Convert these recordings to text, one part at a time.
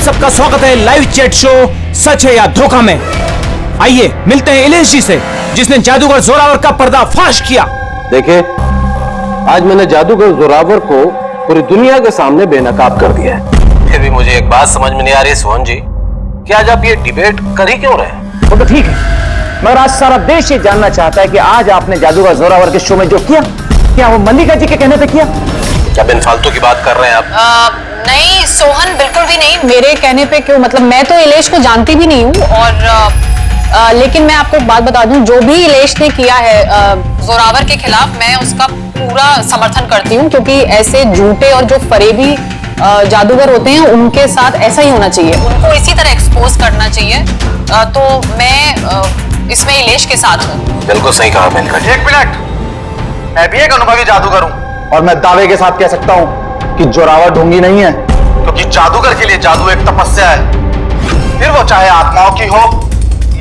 सबका स्वागत है लाइव चैट शो सच है या धोखा में। आइए मिलते हैं इलेश जी से, जिसने जादूगर जोरावर का पर्दाफाश किया। देखिए, आज मैंने जादूगर जोरावर को पूरी दुनिया के सामने बेनकाब कर दिया है। फिर भी मुझे एक बात समझ में नहीं आ रही सोहन जी, कि आज आप ये डिबेट कर ही क्यों रहे हैं? वो तो ठीक है, मगर आज सारा देश ये जानना चाहता है कि आज आपने जादूगर जोरावर के शो में जो किया, क्या वो मल्लिका जी के कहने पे किया? क्या बिन फालतू की बात कर रहे हैं आप? नहीं सोहन, बिल्कुल भी नहीं। मेरे कहने पे क्यों, मतलब मैं तो इलेश को जानती भी नहीं हूँ। और लेकिन मैं आपको एक बात बता दूं, जो भी इलेश ने किया है जोरावर के खिलाफ, मैं उसका पूरा समर्थन करती हूँ, क्योंकि ऐसे झूठे और जो फरेबी जादूगर होते हैं उनके साथ ऐसा ही होना चाहिए, उनको इसी तरह एक्सपोज करना चाहिए। तो मैं इसमें इलेश के साथ हूँ। बिल्कुल सही कहा मिलकर। एक मिनट, मैं भी एक अनुभवी जादूगर हूँ और मैं दावे के साथ कह सकता हूँ कि जोरावर ढोंगी नहीं है, क्योंकि जादूगर के लिए जादू एक तपस्या है, फिर वो चाहे आत्माओं की हो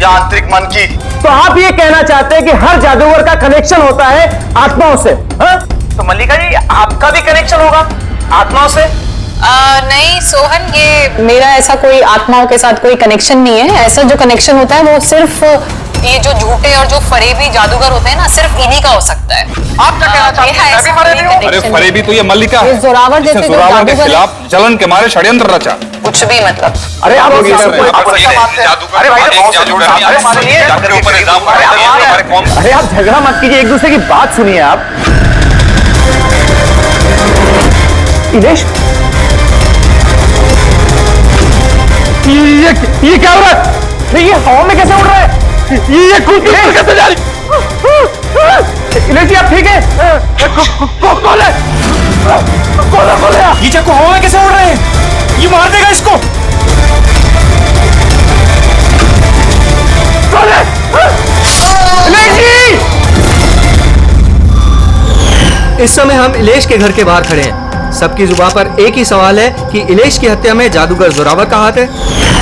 या आंतरिक मन की। तो आप ये कहना चाहते हैं कि हर जादूगर का कनेक्शन होता है आत्माओं से? तो मल्लिका जी, आपका भी कनेक्शन होगा आत्माओं से? नहीं सोहन, ये मेरा ऐसा कोई आत्माओं के साथ कोई कनेक्शन नहीं है। ऐसा जो कनेक्शन होता है वो सिर्फ ये जो झूठे और जो फरेबी जादूगर होते हैं ना, सिर्फ इन्हीं का हो सकता है। आप क्या कहना चाहते हैं? मैं भी फरेबी हूँ? अरे फरेबी तो ये मल्लिका है, जोरावर जैसे जोरावर के खिलाफ जलन के मारे षड्यंत्र रचा। कुछ भी मतलब। अरे आप अरे आप झगड़ा मत कीजिए, एक दूसरे की बात सुनिए। आप इलेश, ये क्या हो रहा है? ये हवा में कैसे उड़ रहा है? ये कैसे जा रही? इलेश जी आप ठीक है? कौन है? कौन है? ये चाकू हवा में कैसे उड़ रहे हैं? ये मार देगा इसको। कौन है? इलेश जी! इस समय हम इलेश के घर के बाहर खड़े हैं। सबकी जुबान पर एक ही सवाल है कि इलेश की हत्या में जादूगर जोरावर का हाथ है।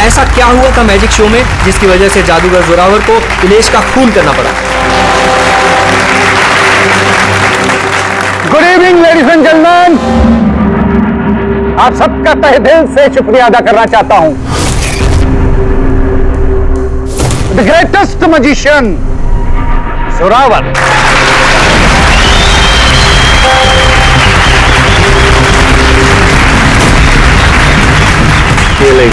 ऐसा क्या हुआ था मैजिक शो में जिसकी वजह से जादूगर जोरावर को इलेश का खून करना पड़ा? Good evening ladies and gentleman, आप सबका तहे दिल से शुक्रिया अदा करना चाहता हूं। The greatest magician Zorawar. गेले।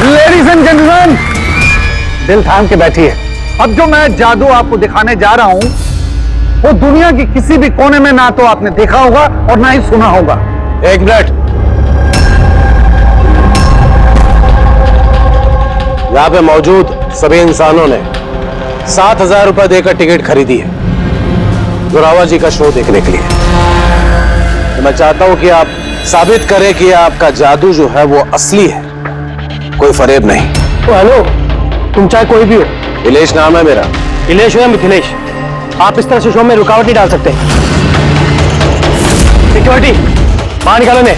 लेडीज एंड जेंटलमैन, दिल थाम के बैठिए। अब जो मैं जादू आपको दिखाने जा रहा हूं, वो दुनिया की किसी भी कोने में ना तो आपने देखा होगा और ना ही सुना होगा। एक मिनट, यहाँ पे मौजूद सभी इंसानों ने 7,000 रुपए देकर टिकट खरीदी है जोरावर जी का शो देखने के लिए। तो मैं चाहता हूं कि आप साबित करें कि आपका जादू जो है वो असली है, कोई फरेब नहीं। तो हेलो, तुम चाहे कोई भी हो। इलेश नाम है मेरा। इलेश हो या मिथिलेश, आप इस तरह से शो में रुकावट नहीं डाल सकते। सिक्योरिटी बाहर निकालो ने।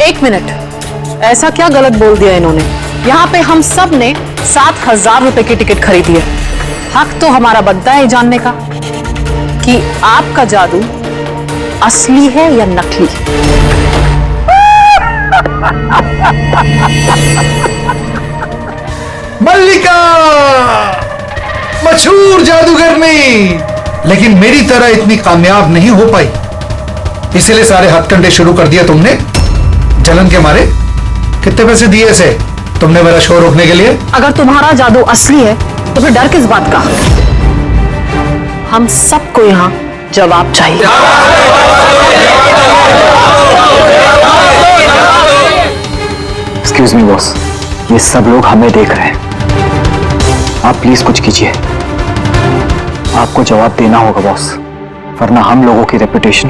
एक मिनट, ऐसा क्या गलत बोल दिया इन्होंने? यहाँ पे हम सब ने 7,000 रुपए की टिकट खरीदी है। हक तो हमारा बनता है जानने का कि आपका जादू असली है या नकली। मल्लिका मशहूर जादूगर नहीं, लेकिन मेरी तरह इतनी कामयाब नहीं हो पाई, इसीलिए सारे हथकंडे शुरू कर दिया तुमने जलन के मारे। कितने पैसे दिए इसे तुमने मेरा शो रोकने के लिए? अगर तुम्हारा जादू असली है तो फिर डर किस बात का? हम सबको यहाँ जवाब चाहिए। एक्सक्यूज मी बॉस, ये सब लोग हमें देख रहे हैं, आप प्लीज कुछ कीजिए। आपको जवाब देना होगा बॉस, वरना हम लोगों की रेपुटेशन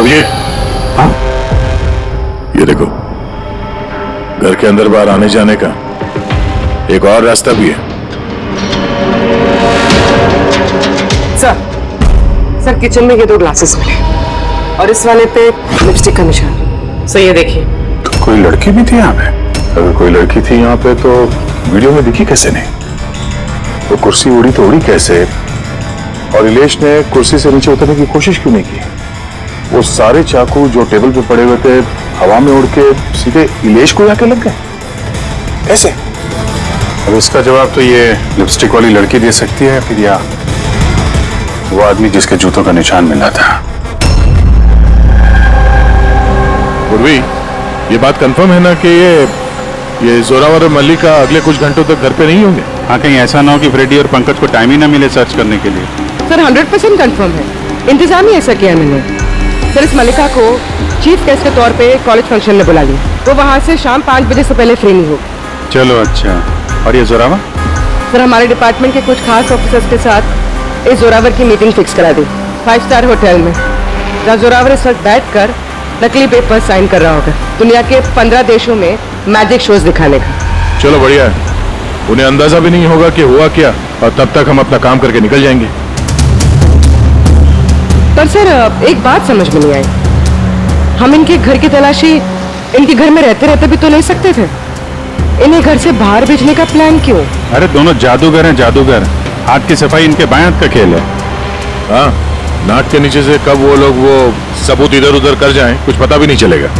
अब ये ये देखो, घर के अंदर बाहर आने जाने का एक और रास्ता भी है। सर किचन में ये 2 ग्लासेस मिले और इस वाले पे लिपस्टिक का निशान। सर ये देखिए। तो कोई लड़की भी थी यहाँ पे? अगर कोई लड़की थी यहाँ पे तो वीडियो में दिखी कैसे नहीं? तो कुर्सी उड़ी तो उड़ी कैसे? और इलेश ने कुर्सी से नीचे उतरने की कोशिश क्यों नहीं की? वो सारे चाकू जो टेबल पे पड़े हुए थे हवा में उड़ के सीधे इलेश को जाके लग गए कैसे? अब इसका जवाब तो ये लिपस्टिक वाली लड़की दे सकती है, फिर या वो आदमी जिसके जूतों का निशान मिला था। उर्वी, ये बात कंफर्म है ना कि ये जोरावर और मल्लिका अगले कुछ घंटों तक घर पे नहीं होंगे? हाँ, कहीं ऐसा ना हो कि फ्रेडी और पंकज को टाइम ही ना मिले सर्च करने के लिए। सर 100% कंफर्म है, इंतजाम ही ऐसा किया मैंने। सर इस मल्लिका को चीफ गेस्ट के तौर पे कॉलेज फंक्शन में बुला लिया, वो वहाँ से शाम 5 बजे से पहले फ्री नहीं होगी। चलो अच्छा, और ये जोरावर? सर हमारे डिपार्टमेंट के कुछ खास ऑफिसर्स के साथ इस जोरावर की मीटिंग फिक्स करा दी 5 स्टार होटल में, जहाँ जोरावर इस वक्त बैठ कर नकली पेपर साइन कर रहा होगा दुनिया के 15 देशों में मैजिक शोज दिखाने का। चलो बढ़िया है, उन्हें अंदाजा भी नहीं होगा कि हुआ क्या, और तब तक हम अपना काम करके निकल जाएंगे। पर सर एक बात समझ में नहीं आई, हम इनके घर की तलाशी इनके घर में रहते रहते भी तो ले सकते थे, इन्हें घर से बाहर भेजने का प्लान क्यों? अरे दोनों जादूगर हैं, जादूगर। हाथ की सफाई इनके बाएं हाथ का खेल है। हाँ, नाक के नीचे से कब वो लोग वो सबूत इधर उधर कर जाएं, कुछ पता भी नहीं चलेगा।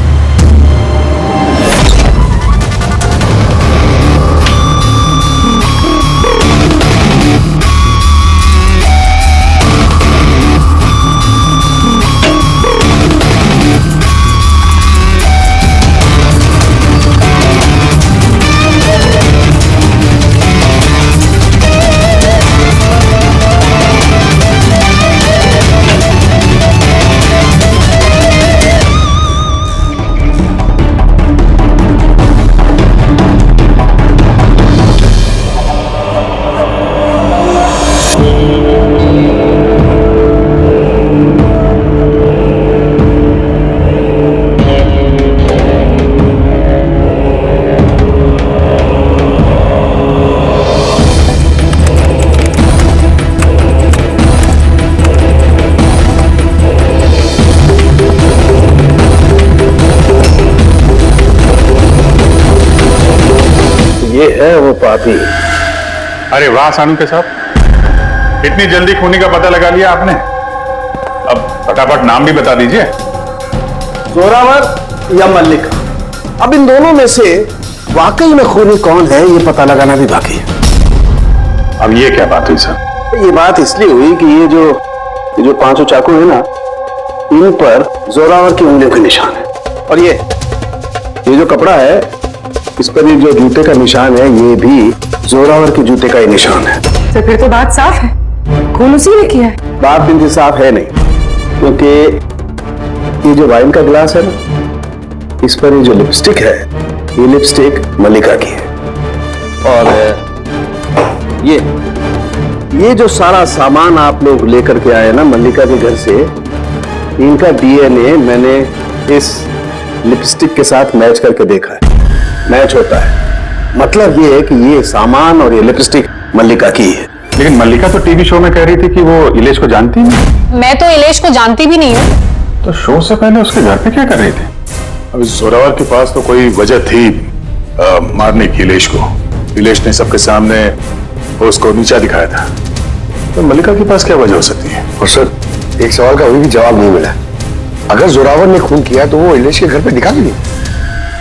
ये है वो पापी। अरे वाह सानू के साहब, इतनी जल्दी खूनी का पता लगा लिया आपने। अब फटाफट नाम भी बता दीजिए। जोरावर या मल्लिका, अब इन दोनों में से वाकई में खूनी कौन है ये पता लगाना भी बाकी है। अब ये क्या बात हुई सर? ये बात इसलिए हुई कि ये जो 5 चाकू है ना, इन पर जोरावर की उंगलियों के निशान है, और ये जो कपड़ा है इस पर ये जो जूते का निशान है ये भी जोरावर के जूते का ही निशान है। तो फिर तो बात साफ है, खून उसी ने किया है। बात बिल्कुल साफ है नहीं, क्योंकि ये जो वाइन का गिलास है ना, इस पर ये जो लिपस्टिक है ये लिपस्टिक मल्लिका की है, और ये जो सारा सामान आप लोग लेकर के आए ना मल्लिका के घर से, इनका डीएनए मैंने इस लिपस्टिक के साथ मैच करके देखा है, मैच होता है। मतलब ये है कि ये सामान और ये लिपस्टिक मल्लिका की है। लेकिन मल्लिका तो टीवी शो में कह रही थी कि वो इलेश को जानती नहीं। मैं तो इलेश को जानती भी नहीं हूँ। तो शो से पहले उसके घर पे क्या कर रही थी? अब जोरावर के पास तो कोई वजह थी मारने की इलेश को। इलेश ने सबके सामने उसको नीचा दिखाया था, तो मल्लिका के पास क्या वजह हो सकती है? और सर एक सवाल का अभी भी जवाब नहीं मिला, अगर जोरावर ने खून किया तो वो इलेश के घर पे दिखा क्यों?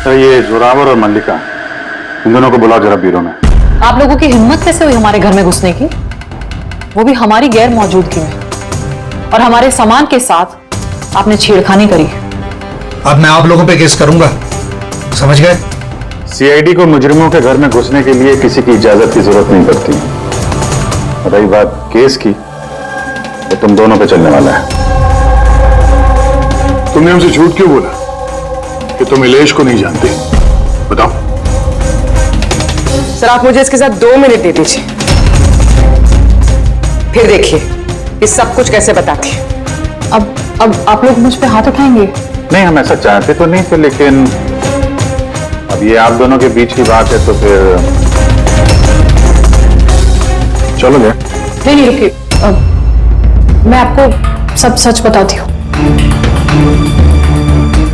तो ये जोरावर और मल्लिका, इन दोनों को बुलाओ जरा ब्यूरो में। आप लोगों की हिम्मत कैसे हुई हमारे घर में घुसने की, वो भी हमारी गैर मौजूदगी में, और हमारे सामान के साथ आपने छेड़खानी करी। अब मैं आप लोगों पे केस करूंगा, समझ गए? सीआईडी को मुजरिमों के घर में घुसने के लिए किसी की इजाजत की जरूरत नहीं पड़ती। रही बात केस की, तो तुम दोनों पे चलने वाला है। तुमने हमसे झूठ क्यों बोला कि तुम इलेश को नहीं जानते? बताओ। सर आप मुझे इसके साथ 2 मिनट दे दीजिए, फिर देखिए ये सब कुछ कैसे बताती है। अब आप लोग मुझ पे हाथ उठाएंगे? नहीं, हम ऐसा चाहते तो नहीं थे, लेकिन अब ये आप दोनों के बीच की बात है तो फिर चलो गए। नहीं रुकिए, मैं आपको सब सच बताती हूँ।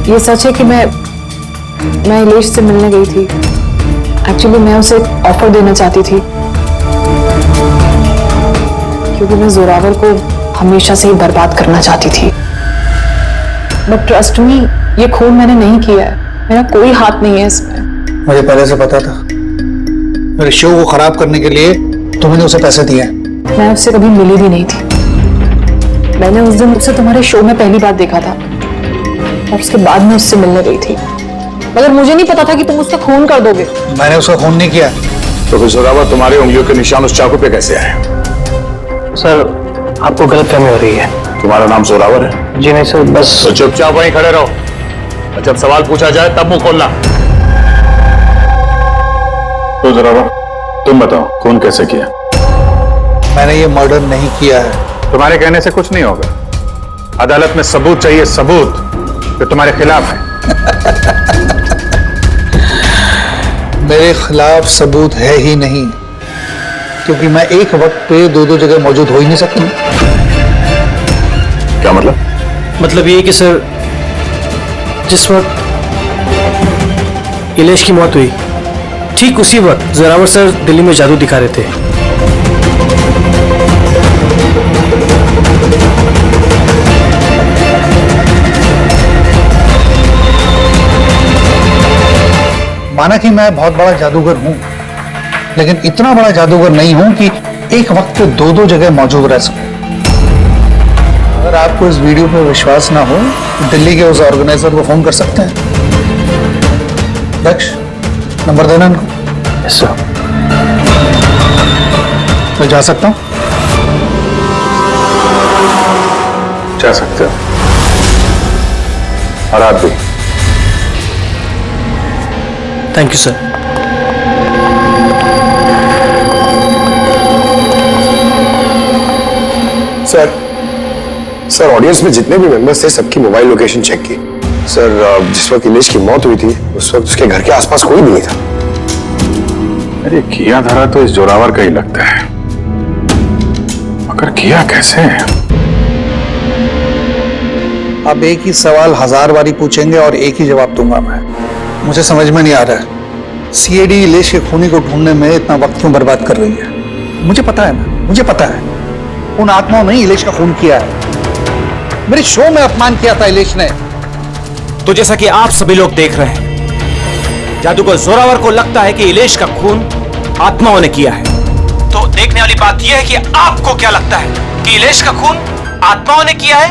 ये सच है कि मैं इलेश से मिलने गई थी। एक्चुअली मैं उसे ऑफर देना चाहती थी, क्योंकि मैं जोरावर को हमेशा से ही बर्बाद करना चाहती थी। बट ट्रस्ट मी, ये खून मैंने नहीं किया है, मेरा कोई हाथ नहीं है इसमें। मुझे पहले से पता था, मेरे शो को खराब करने के लिए तुमने उसे पैसे दिए। मैं उससे कभी मिली भी नहीं थी। मैंने उस दिन उसे तुम्हारे शो में पहली बार देखा था और उसके बाद मैं उससे मिलने गई थी, मगर मुझे नहीं पता था कि तुम उसका खून कर दोगे। मैंने उसका खून नहीं किया। तो फिर जोरावर तुम्हारी उंगलियों के निशान उस चाकू पे कैसे आए? सर, आपको गलतफहमी हो रही है। तुम्हारा नाम जोरावर है? जी नहीं सर, बस। तो चुपचाप वहीं खड़े रहो और जब सवाल पूछा जाए तब मुंह खोलना। तो जोरावर, तुम बताओ, खून कैसे किया? मैंने ये मर्डर नहीं किया है। तुम्हारे कहने से कुछ नहीं होगा। अदालत में सबूत चाहिए, सबूत जो तुम्हारे खिलाफ है। मेरे खिलाफ सबूत है ही नहीं, क्योंकि मैं एक वक्त पे दो जगह मौजूद हो ही नहीं सकता। क्या मतलब? मतलब ये कि सर, जिस वक्त इलेश की मौत हुई ठीक उसी वक्त जोरावर सर दिल्ली में जादू दिखा रहे थे। माना कि मैं बहुत बड़ा जादूगर हूं, लेकिन इतना बड़ा जादूगर नहीं हूं कि एक वक्त पे दो जगह मौजूद रह सकूं। अगर आपको इस वीडियो पे विश्वास ना हो तो दिल्ली के उस ऑर्गेनाइजर को फोन कर सकते हैं। दक्ष, नंबर देना इनको। Yes sir. मैं जा सकता हूं? जा सकते हो। और आप भी। Thank you sir. Sir, audience में जितने भी मेंबर्स थे सबकी मोबाइल लोकेशन चेक की। सर, जिस वक्त इलेश की मौत हुई थी उस वक्त उसके घर के आसपास कोई भी नहीं था। अरे किया धरा तो इस जोरावर का ही लगता है, मगर किया कैसे? अब एक ही सवाल 1000 बारी पूछेंगे और एक ही जवाब दूंगा मैं। मुझे समझ में नहीं आ रहा है सीआईडी इलेश के खूनी को ढूंढने में इतना वक्त क्यों बर्बाद कर रही है। मुझे पता है ना, मुझे पता है उन आत्माओं ने इलेश का खून किया है। मेरे शो में अपमान किया था इलेश ने। तो जैसा कि आप सभी लोग देख रहे हैं, जादूगर जोरावर को लगता है कि इलेश का खून आत्माओं ने किया है। तो देखने वाली बात यह है कि आपको क्या लगता है कि इलेश का खून आत्माओं ने किया है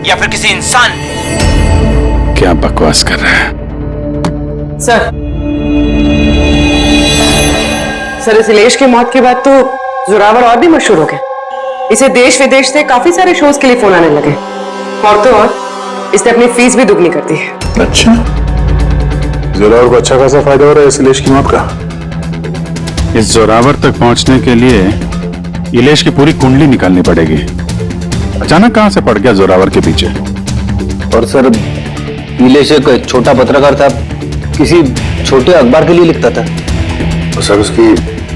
या फिर किसी इंसान ने? क्या बकवास कर रहा है? सर, इस इलेश की मौत के बाद तो जोरावर और भी मशहूर हो गए। इसे देश विदेश से काफी सारे शोज के लिए फोन आने लगे, और तो और इसने अपनी फीस भी दुगनी कर दी है। अच्छा, जोरावर को अच्छा खासा फायदा हो रहा है इस इलेश की मौत का। इस जोरावर तक पहुंचने के लिए इलेश की पूरी कुंडली निकालनी पड़ेगी। अचानक कहां से पड़ गया जोरावर के पीछे? और सर, इलेश एक छोटा पत्रकार था, किसी छोटे अखबार के लिए लिखता था। तो सर, उसकी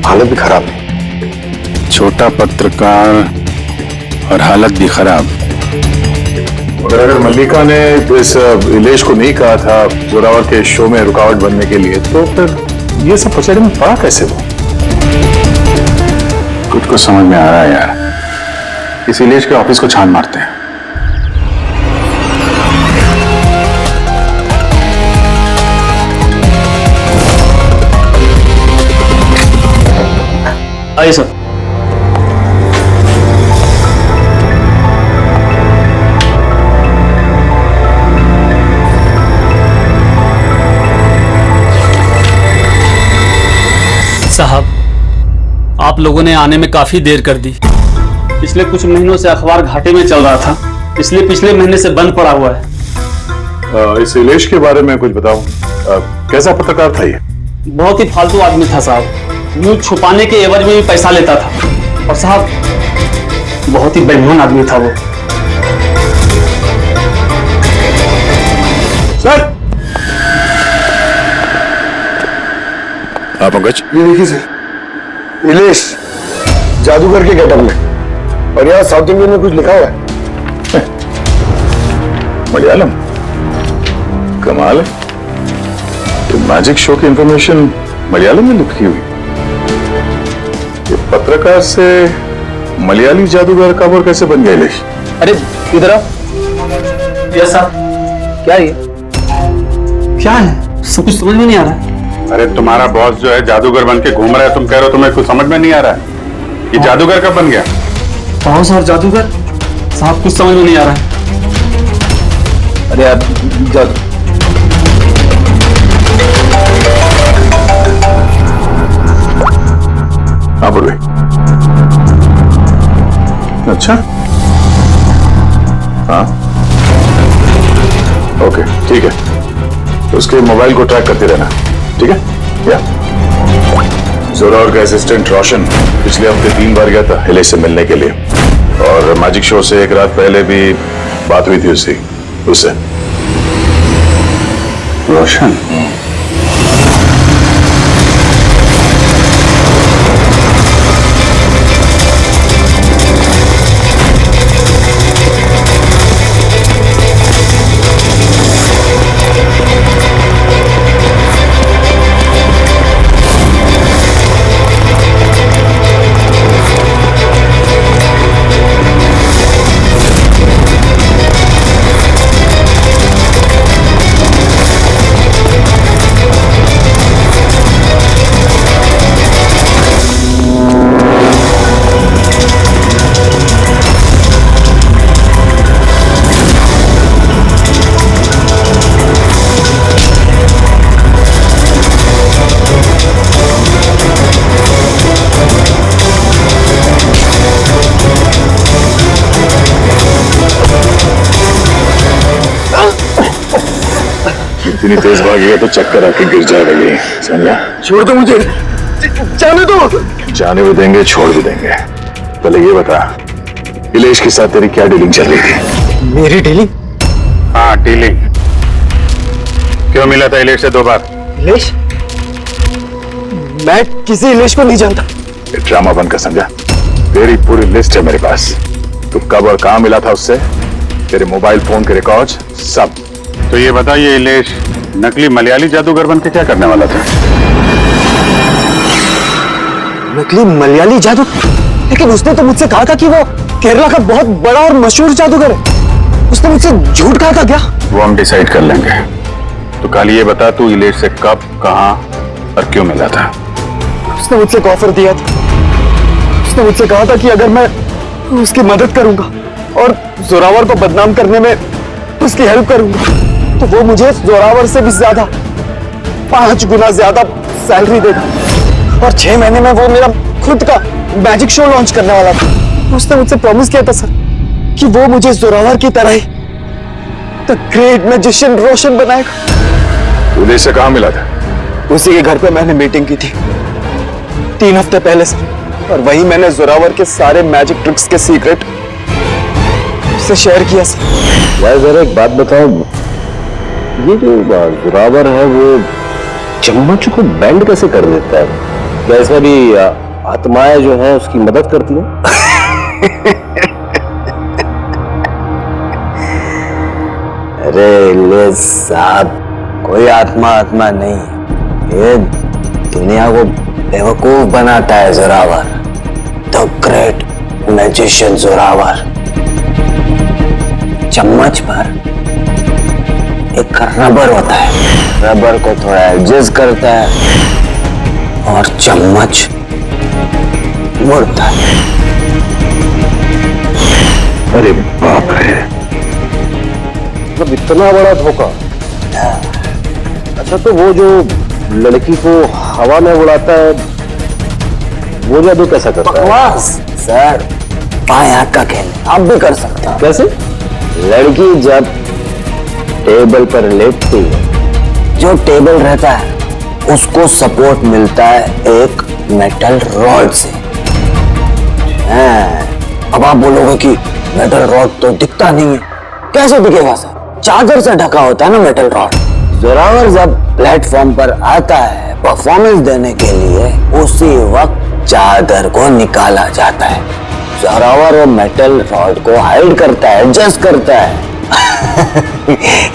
हालत भी खराब है। छोटा पत्रकार और हालत भी खराब। और अगर मल्लिका ने इस इलेश को नहीं कहा था जोरावर के शो में रुकावट बनने के लिए, तो फिर ये सब पचड़े में पड़ा कैसे वो? कुछ समझ में आ रहा है यार। इस इलेश के ऑफिस को छान मारते हैं। आइए सर। साहब, आप लोगों ने आने में काफी देर कर दी। पिछले कुछ महीनों से अखबार घाटे में चल रहा था, इसलिए पिछले महीने से बंद पड़ा हुआ है। इस इलेश के बारे में कुछ बताओ। कैसा पत्रकार था ये? बहुत ही फालतू आदमी था साहब। न्यूज छुपाने के एवज में भी पैसा लेता था, और साहब बहुत ही बेईमान आदमी था वो। सर हाँ पंकज, ये देखिए सर, इलेश जादूगर के गेटअप में, और यहाँ साउथ इंडियन में कुछ लिखा हुआ है। मलयालम, कमाल है। तो मैजिक शो की इंफॉर्मेशन मलयालम में लिखी हुई। ये पत्रकार से मलयाली जादूगर का खबर कैसे बन गया इलेश? अरे इधर आओ। Yes sir. क्या ये? क्या है? सब कुछ समझ में नहीं आ रहा है। अरे तुम्हारा बॉस जो है जादूगर बन के घूम रहा है, तुम कह रहे हो तुम्हें कुछ समझ में नहीं आ रहा है। ये जादूगर कब बन गया? बॉस और जादूगर साहब कुछ समझ में नहीं आ रहा है। अरे यार हाँ बोल भाई। अच्छा हाँ ओके ठीक है, तो उसके मोबाइल को ट्रैक करते रहना, ठीक है? या जोरावर का असिस्टेंट रोशन पिछले हफ्ते 3 बार गया था इलेश से मिलने के लिए, और मैजिक शो से एक रात पहले भी बात हुई थी उससे। रोशन? इतनी तेज भागेगा तो चक्कर आके गिर जाएगा ये, समझा? छोड़ दो मुझे, जाने दो। जाने भी देंगे, छोड़ भी देंगे। पहले ये बता, इलेश के साथ तेरी क्या डीलिंग चल रही थी? मेरी डीलिंग? हाँ डीलिंग। क्यों मिला था इलेश से 2 बार? इलेश? मैं किसी इलेश को नहीं जानता। ये ड्रामा बंद कर, समझा? तेरी पूरी लिस्ट है मेरे पास। तू कब और कहां मिला था उससे, तेरे मोबाइल फोन के रिकॉर्ड्स सब। तो ये बता, ये इलेश नकली मलयाली जादूगर बन के क्या करने वाला था? नकली मलयाली जादू? लेकिन उसने तो मुझसे कहा था कि वो केरला का बहुत बड़ा और मशहूर जादूगर है। उसने मुझसे झूठ कहा था क्या? वो हम डिसाइड कर लेंगे। तो कल ये बता, तू इलेश से कब, कहां और क्यों मिला था? उसने मुझसे एक ऑफर दिया था। उसने मुझसे कहा था कि अगर मैं उसकी मदद करूंगा और जोरावर को बदनाम करने में उसकी हेल्प करूंगा, तो वो मुझे जोरावर से भी ज्यादा 5 गुना ज्यादा सैलरी देगा, और 6 महीने में वो मेरा खुद का मैजिक शो लॉन्च करने वाला था। उसने मुझसे प्रॉमिस किया था सर कि वो मुझे जोरावर की तरह ही द ग्रेट मैजिशियन रोशन बनाएगा। इलेश से कहां मिला था? उसी के घर पे मैंने मीटिंग की थी 3 हफ्ते पहले सर, और वहीं मैंने जोरावर के सारे मैजिक ट्रिक्स के सीक्रेट उससे शेयर किया सर। भाई जरा एक बात बताओ, ये जो जोरावर है वो चम्मच को बैंड कैसे कर देता है? क्या इसमें भी आत्माएं जो है उसकी मदद करती हैं? अरे साहब, कोई आत्मा नहीं, ये दुनिया को बेवकूफ बनाता है Zorawar, the great magician Zorawar. चम्मच पर एक रबर होता है, रबर को थोड़ा एडजस्ट करता है और चम्मच मुड़ता है। अरे बाप रे, मतलब इतना बड़ा धोखा। अच्छा, तो वो जो लड़की को हवा में उड़ाता है वो जादू कैसा करता है? सर, बाएं हाथ का खेल आप भी कर सकते हो। कैसे? लड़की जब टेबल पर लेटती है, जो टेबल रहता है उसको सपोर्ट मिलता है एक मेटल रॉड से। अब आप बोलोगे कि मेटल रॉड तो दिखता नहीं है, कैसे दिखेगा सर? चादर से ढका होता है ना मेटल रॉड। जोरावर जब प्लेटफॉर्म पर आता है परफॉर्मेंस देने के लिए, उसी वक्त चादर को निकाला जाता है। जोरावर वो मेटल रॉड को हाइड करता है, एडजस्ट करता है।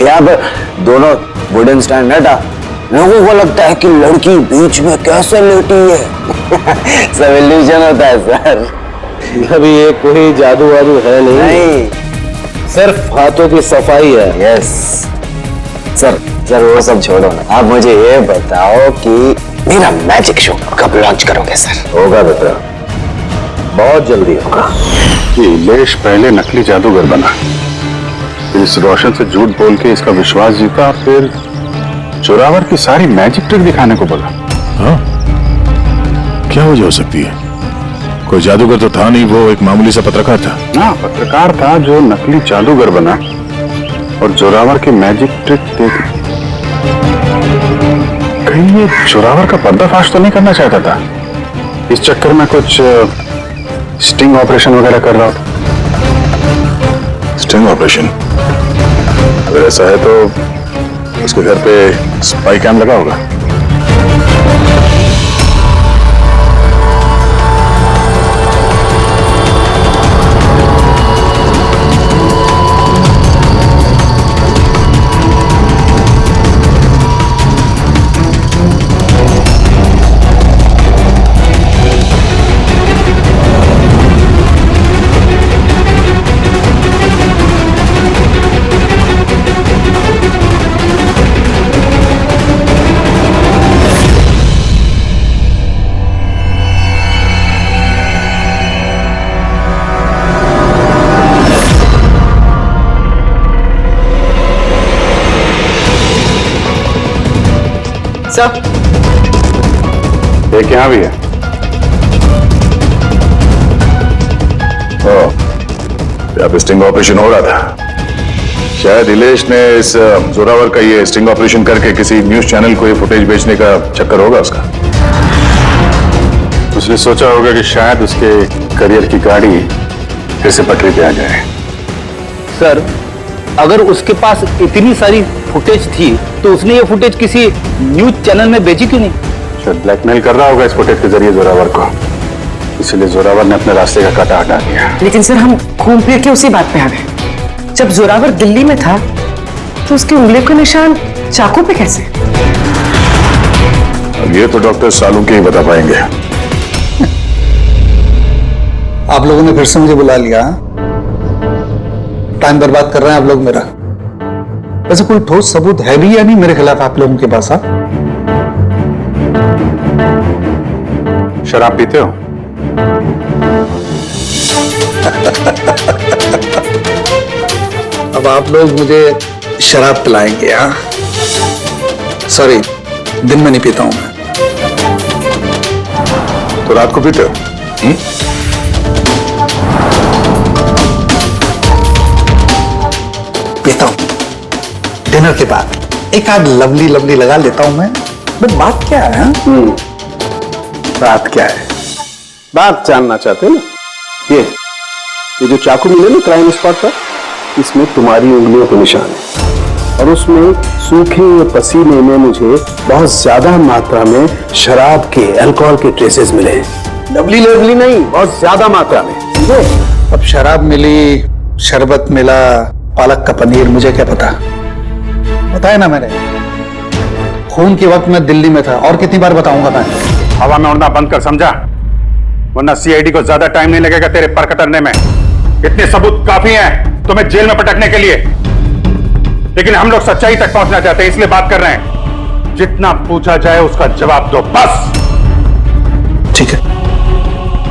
यहाँ पर दोनों वुडन स्टैंड हटा, लोगों को लगता है कि लड़की बीच में कैसे लेटी है। सब इल्यूजन होता है सर। अभी ये कोई जादू वादू है नहीं, सिर्फ हाथों की सफाई है। यस सर, सर वो सब छोड़ो ना, आप मुझे ये बताओ कि मेरा मैजिक शो कब लॉन्च करोगे सर? होगा बेटा, बहुत जल्दी होगा। इलेश पहले नकली जादूगर बना, फिर इस रोशन से झूठ बोल के इसका विश्वास जीता, फिर जोरावर की सारी मैजिक ट्रिक दिखाने को बोला। हाँ? क्या वजह हो सकती है? कोई जादूगर तो था नहीं, वो एक मामूली सा पत्रकार था। हाँ, पत्रकार था जो नकली जादूगर बना और जोरावर की मैजिक ट्रिक देख। कहीं ये जोरावर का पर्दाफाश तो नहीं करना चाहता था? इस चक्कर में कुछ स्टिंग ऑपरेशन वगैरह कर रहा था। Sting operation? अगर ऐसा है तो उसके घर पे स्पाई कैम लगा होगा। सर, एक यहाँ भी है। यहाँ पे स्टिंग ऑपरेशन हो रहा था। शायद इलेश ने इस जोरावर का ये स्टिंग ऑपरेशन करके किसी न्यूज चैनल को ये फुटेज बेचने का चक्कर होगा उसका। उसने सोचा होगा कि शायद उसके करियर की गाड़ी फिर से पटरी पे आ जाए। सर, अगर उसके पास इतनी सारी फुटेज थी तो उसने ये फुटेज किसी न्यूज चैनल में बेची क्यों नहीं? शायद ब्लैकमेल कर रहा होगा इस फुटेज के जरिए जोरावर को, इसलिए जोरावर ने अपने रास्ते का कांटा हटा दिया। लेकिन सर, हम घूम फिर के उसी बात पे आ गए। जब जोरावर दिल्ली में था तो उसकी उंगलियों के निशान चाकू पे कैसे? अब ये तो डॉक्टर सालू के ही बता पाएंगे। आप लोगों ने फिर से मुझे बुला लिया। टाइम बर्बाद कर रहे हैं आप लोग मेरा। वैसे कोई ठोस सबूत है भी या नहीं मेरे खिलाफ आप लोगों के पास? शराब पीते हो? अब आप लोग मुझे शराब पिलाएंगे? हाँ, सॉरी, दिन में नहीं पीता हूं मैं। तो रात को पीते हो? पीता हूं डिनर के बाद। एक आध लवली लवली लगा लेता हूं मैं। बट बात क्या है? बात क्या है? बात जानना चाहते हैं ना? ये जो चाकू मिले ना क्राइम स्पॉट पर, इसमें तुम्हारी उंगलियों के निशान है और उसमें सूखे हुए पसीने में मुझे बहुत ज्यादा मात्रा में शराब के, अल्कोहल के ट्रेसेस मिले। लवली लवली नहीं, बहुत ज्यादा मात्रा में। अब शराब मिली, शरबत मिला, पालक का पनीर, मुझे क्या पता? बताया ना मैंने, खून के वक्त मैं दिल्ली में था। और कितनी बार बताऊंगा मैं? हवा में उड़ना बंद कर, समझा? वरना सीआईडी को ज्यादा टाइम नहीं लगेगा तेरे पर कतरने में। इतने सबूत काफी हैं तुम्हें जेल में पटकने के लिए, लेकिन हम लोग सच्चाई तक पहुंचना चाहते हैं, इसलिए बात कर रहे हैं। जितना पूछा जाए उसका जवाब दो, बस। ठीक है,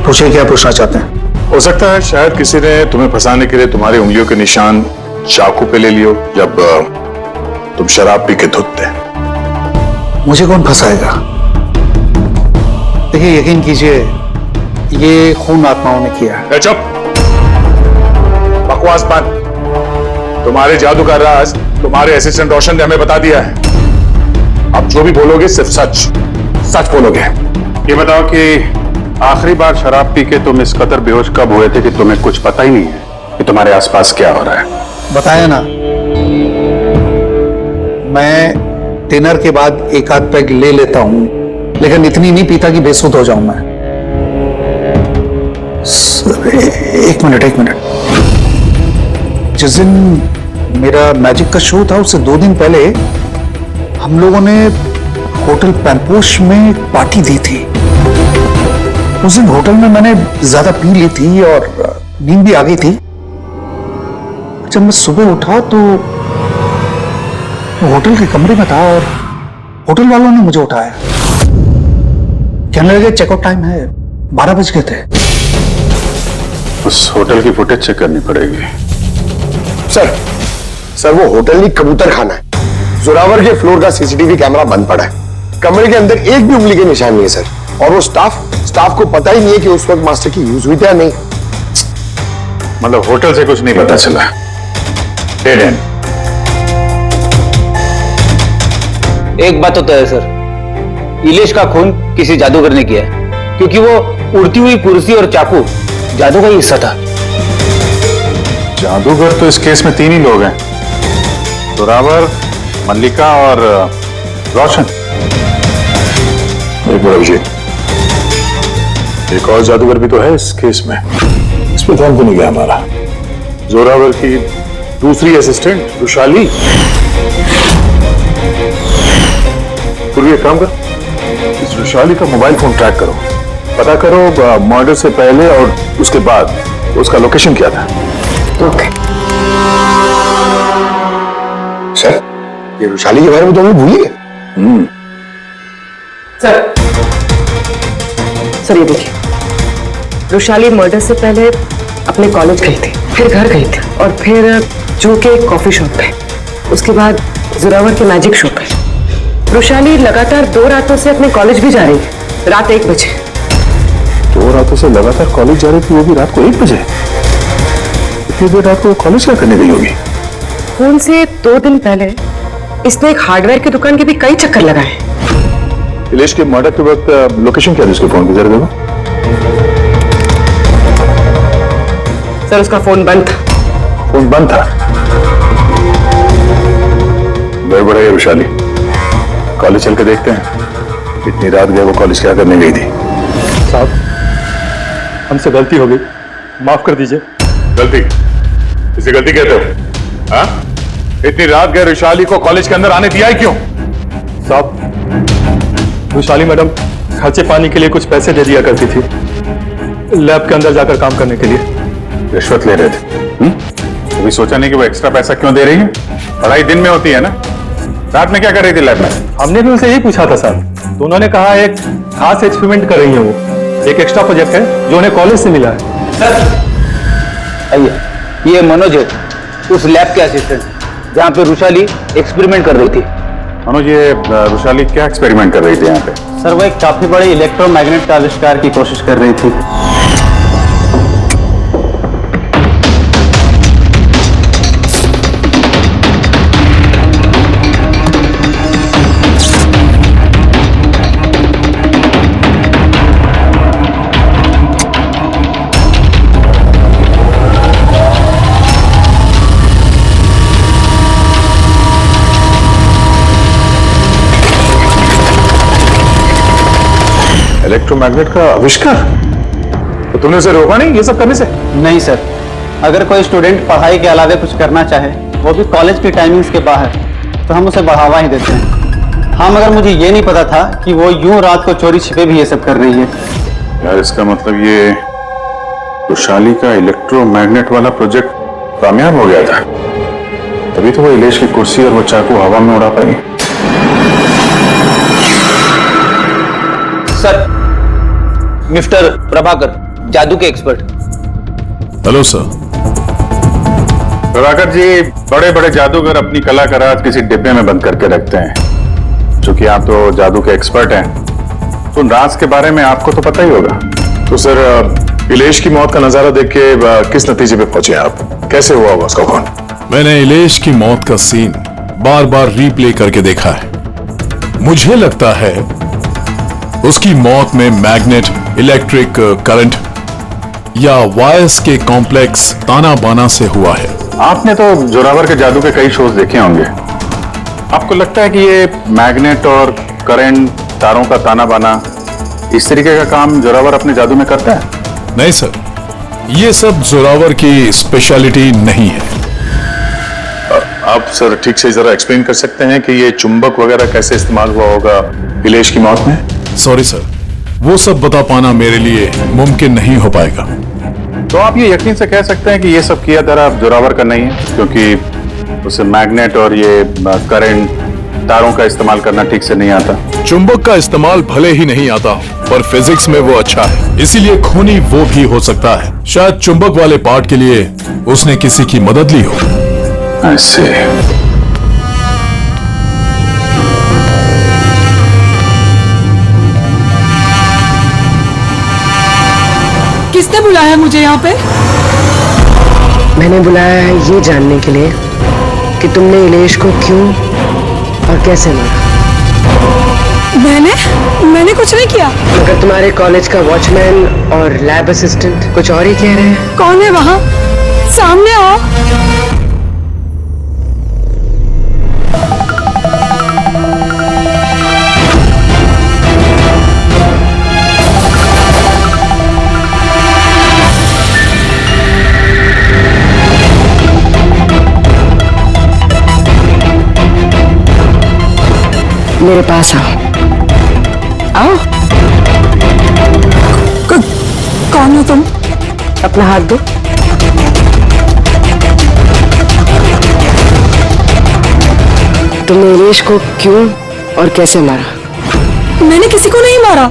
पूछिए क्या पूछना चाहते हैं। हो सकता है शायद किसी ने तुम्हें फंसाने के लिए तुम्हारी उंगलियों के निशान चाकू पे ले लियो जब तुम शराब पी के धुतते। मुझे कौन फंसाएगा? देखिए, यकीन कीजिए, ये खून आत्माओं ने किया है। चुप, बकवास बंद। तुम्हारे जादू का राज तुम्हारे असिस्टेंट रोशन ने हमें बता दिया है। अब जो भी बोलोगे सिर्फ सच सच बोलोगे। ये बताओ कि आखिरी बार शराब पी के तुम इस कदर बेहोश कब हुए थे कि तुम्हें कुछ पता ही नहीं है कि तुम्हारे आसपास क्या हो रहा है? बताया ना, मैं डिनर के बाद एक आध पैग ले लेता हूं, लेकिन इतनी नहीं पीता कि बेसुध हो जाऊं मैं। सर, एक मिनट। जिस दिन मेरा मैजिक का शो था उससे 2 दिन पहले हम लोगों ने होटल पैम्पोश में एक पार्टी दी थी। उस दिन होटल में मैंने ज्यादा पी ली थी और नींद भी आ गई थी। जब मैं सुबह उठा तो होटल के कमरे में था और होटल वालों ने मुझे उठाया। कहने लगे चेकआउट टाइम है, 12 बज गए थे। उस होटल की फुटेज चेक करनी पड़ेगी। सर वो होटल नहीं, कबूतर खाना है। जोरावर के फ्लोर का सीसीटीवी कैमरा बंद पड़ा है। कमरे के अंदर एक भी उंगली के निशान नहीं है सर। और वो स्टाफ को पता ही नहीं है कि उस वक्त मास्टर की यूज हुई थी या नहीं। मतलब होटल से कुछ नहीं पता चला। Dead and. एक बात तो तय है सर, इलेश का खून किसी जादूगर ने किया है, क्योंकि वो उड़ती हुई कुर्सी और चाकू जादू का ही हिस्सा था। जादूगर तो इस केस में 3 ही लोग हैं, जोरावर, मल्लिका और रोशन। एक बार अभिषेक, एक और जादूगर भी तो है इस केस में, इस पर ध्यान तो नहीं गया हमारा। जोरावर की दूसरी असिस्टेंट रुशाली। पूर्वी एक काम कर, इस रुशाली का मोबाइल फोन ट्रैक करो, पता करो मर्डर से पहले और उसके बाद उसका लोकेशन क्या था। ओके सर, ये रुशाली के बारे में तो हमें भूल ही गए। सर ये देखिए, रुशाली मर्डर से पहले अपने कॉलेज गई थी, फिर घर गई थी और फिर जू के कॉफी शॉप पे, उसके बाद जोरावर के मैजिक शो पे। रुशाली लगातार 2 रातों से अपने कॉलेज भी जा रही है, रात 1 बजे। 2 रातों से लगातार कॉलेज जा रही थी, वो भी रात को 1 बजे। इतनी देर रात को कॉलेज क्या करने गई होगी? फोन से 2 दिन पहले इसने एक हार्डवेयर की दुकान के भी कई चक्कर लगाए। इलेश के मर्डर के वक्त लोकेशन क्या थी उसके फोन की, जरा देखो। सर उसका फोन बंद था। फोन बंद था? गड़बड़ है विशाली, कॉलेज चल के देखते हैं। इतनी रात गए वो कॉलेज क्या करने गई थी? साहब, हमसे गलती हो गई, माफ कर दीजिए। गलती? इसे गलती कहते हो? हाँ? इतनी रात गए विशाली को कॉलेज के अंदर आने दिया है क्यों? साहब, विशाली मैडम खर्चे पानी के लिए कुछ पैसे दे दिया करती थी, लैब के अंदर जाकर काम करने के लिए। रिश्वत ले रहे थे? कभी सोचा नहीं कि वो एक्स्ट्रा पैसा क्यों दे रही है? पढ़ाई दिन में होती है ना, रात में क्या कर रही थी लैब में? हमने भी उनसे यही पूछा था सर, तो उन्होंने कहा एक खास एक्सपेरिमेंट कर रही है वो, एक एक्स्ट्रा प्रोजेक्ट है जो उन्हें कॉलेज से मिला है। सर आइए, ये मनोज है, उस लैब के असिस्टेंट जहाँ पे रुशाली एक्सपेरिमेंट कर रही थी। मनोज, ये रुशाली क्या एक्सपेरिमेंट कर रही थी यहाँ पे? सर वो एक काफी बड़े इलेक्ट्रोमैग्नेट का आविष्कार की कोशिश कर रही थी। इलेक्ट्रोमैग्नेट का आविष्कार? तो तुमने उसे रोका नहीं ये सब करने से? नहीं सर, अगर कोई स्टूडेंट पढ़ाई के अलावा कुछ करना चाहे, वो भी कॉलेज की टाइमिंग्स के बाहर, तो हम उसे बढ़ावा ही देते हैं। हाँ, मगर मुझे ये नहीं पता था कि वो यूं रात को चोरी छिपे भी ये सब कर रही है। यार इसका मतलब ये रुशाली का इलेक्ट्रोमैग्नेट वाला प्रोजेक्ट कामयाब हो गया था, तभी तो वो इलेश की कुर्सी और वो चाकू हवा में उड़ा पाई। सर, मिस्टर प्रभाकर, जादू के expert. Hello sir. Prabhakar ji, बड़े बड़े जादूगर अपनी कला का राज किसी डिब्बे में बंद करके रखते हैं। चूंकि आप तो जादू के एक्सपर्ट हैं, तो उन राज के बारे में आपको तो पता ही होगा। तो सर, इलेश की मौत का नजारा देख के किस नतीजे पे पहुंचे आप? कैसे हुआ होगा उसका खून? मैंने इलेश की मौत का सीन बार बार रीप्ले करके देखा है। मुझे लगता है उसकी मौत में मैग्नेट, इलेक्ट्रिक करंट या वायर्स के कॉम्प्लेक्स ताना बाना से हुआ है। आपने तो जोरावर के जादू के कई शोज देखे होंगे, आपको लगता है कि ये मैग्नेट और करंट, तारों का ताना बाना, इस तरीके का काम जोरावर अपने जादू में करता है? नहीं सर, ये सब जोरावर की स्पेशलिटी नहीं है। आप सर ठीक से जरा एक्सप्लेन कर सकते हैं कि ये चुंबक वगैरह कैसे इस्तेमाल हुआ होगा इलेश की मौत में? सॉरी सर, वो सब बता पाना मेरे लिए मुमकिन नहीं हो पाएगा। तो आप ये यकीन से कह सकते हैं कि ये सब किया धरा जोरावर का नहीं है, क्योंकि उसे मैग्नेट और ये करंट, तारों का इस्तेमाल करना ठीक से नहीं आता। चुंबक का इस्तेमाल भले ही नहीं आता हो, पर फिजिक्स में वो अच्छा है, इसीलिए खूनी वो भी हो सकता है। शायद चुंबक वाले पार्ट के लिए उसने किसी की मदद ली हो। ऐसे किसने बुलाया मुझे यहाँ पे? मैंने बुलाया है ये जानने के लिए कि तुमने इलेश को क्यों और कैसे मारा। मैंने कुछ नहीं किया। मगर तुम्हारे कॉलेज का वॉचमैन और लैब असिस्टेंट कुछ और ही कह रहे हैं। कौन है वहाँ? सामने आओ। मेरे पास आओ। आओ। कौन हो तुम? अपना हाथ दो। तुमने इलेश को क्यों और कैसे मारा? मैंने किसी को नहीं मारा।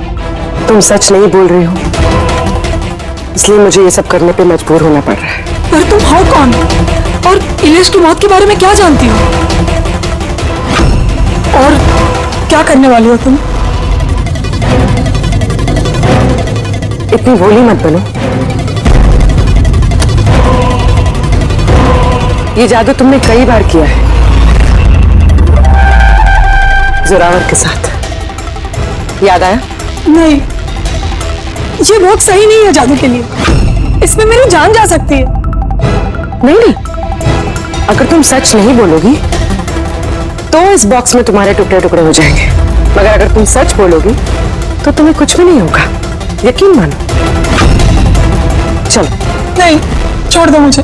तुम सच नहीं बोल रही हो, इसलिए मुझे ये सब करने पे मजबूर होना पड़ रहा है। पर तुम हो कौन और इलेश की मौत के बारे में क्या जानती हो? और क्या करने वाली हो तुम? इतनी भोली मत बनो। ये जादू तुमने कई बार किया है जोरावर के साथ, याद आया? नहीं, ये बहुत सही नहीं है जादू के लिए। इसमें मेरी जान जा सकती है। नहीं, अगर तुम सच नहीं बोलोगी तो इस बॉक्स में तुम्हारे टुकड़े टुकड़े हो जाएंगे, मगर अगर तुम सच बोलोगी तो तुम्हें कुछ भी नहीं होगा, यकीन मानो। चलो। नहीं, छोड़ दो मुझे,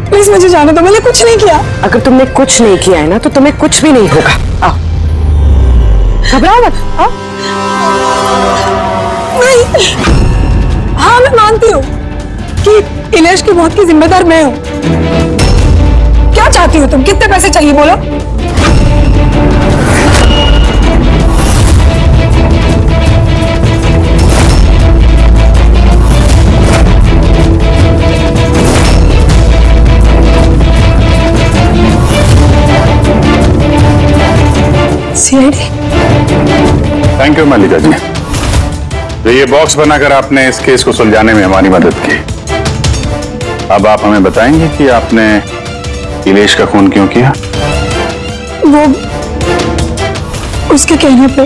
प्लीज मुझे जाने दो, मैंने कुछ नहीं किया। अगर तुमने कुछ नहीं किया है ना तो तुम्हें कुछ भी नहीं होगा। आओ, घबराओ मत। आओ। नहीं, हाँ मैं मानती हूँ कि इलेश की मौत की जिम्मेदार मैं हूँ। क्या चाहती हो तुम? कितने पैसे चाहिए बोलो? सीआईडी। थैंक यू मल्लिका जी, तो ये बॉक्स बनाकर आपने इस केस को सुलझाने में हमारी मदद की। अब आप हमें बताएंगे कि आपने इलेश का खून क्यों किया? वो उसके कहने पे।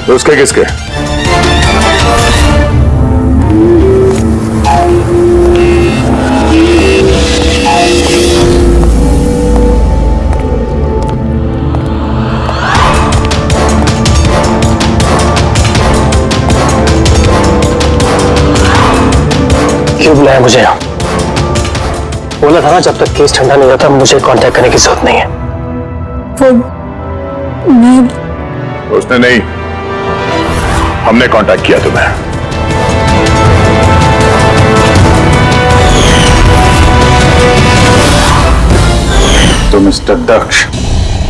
तो उसके किसके? क्यों बुलाया मुझे? बोला था ना जब तक केस ठंडा नहीं होता मुझे कांटेक्ट करने की जरूरत नहीं है। वो मैं उसने नहीं, हमने कांटेक्ट किया तुम्हें। तो मिस्टर दक्ष,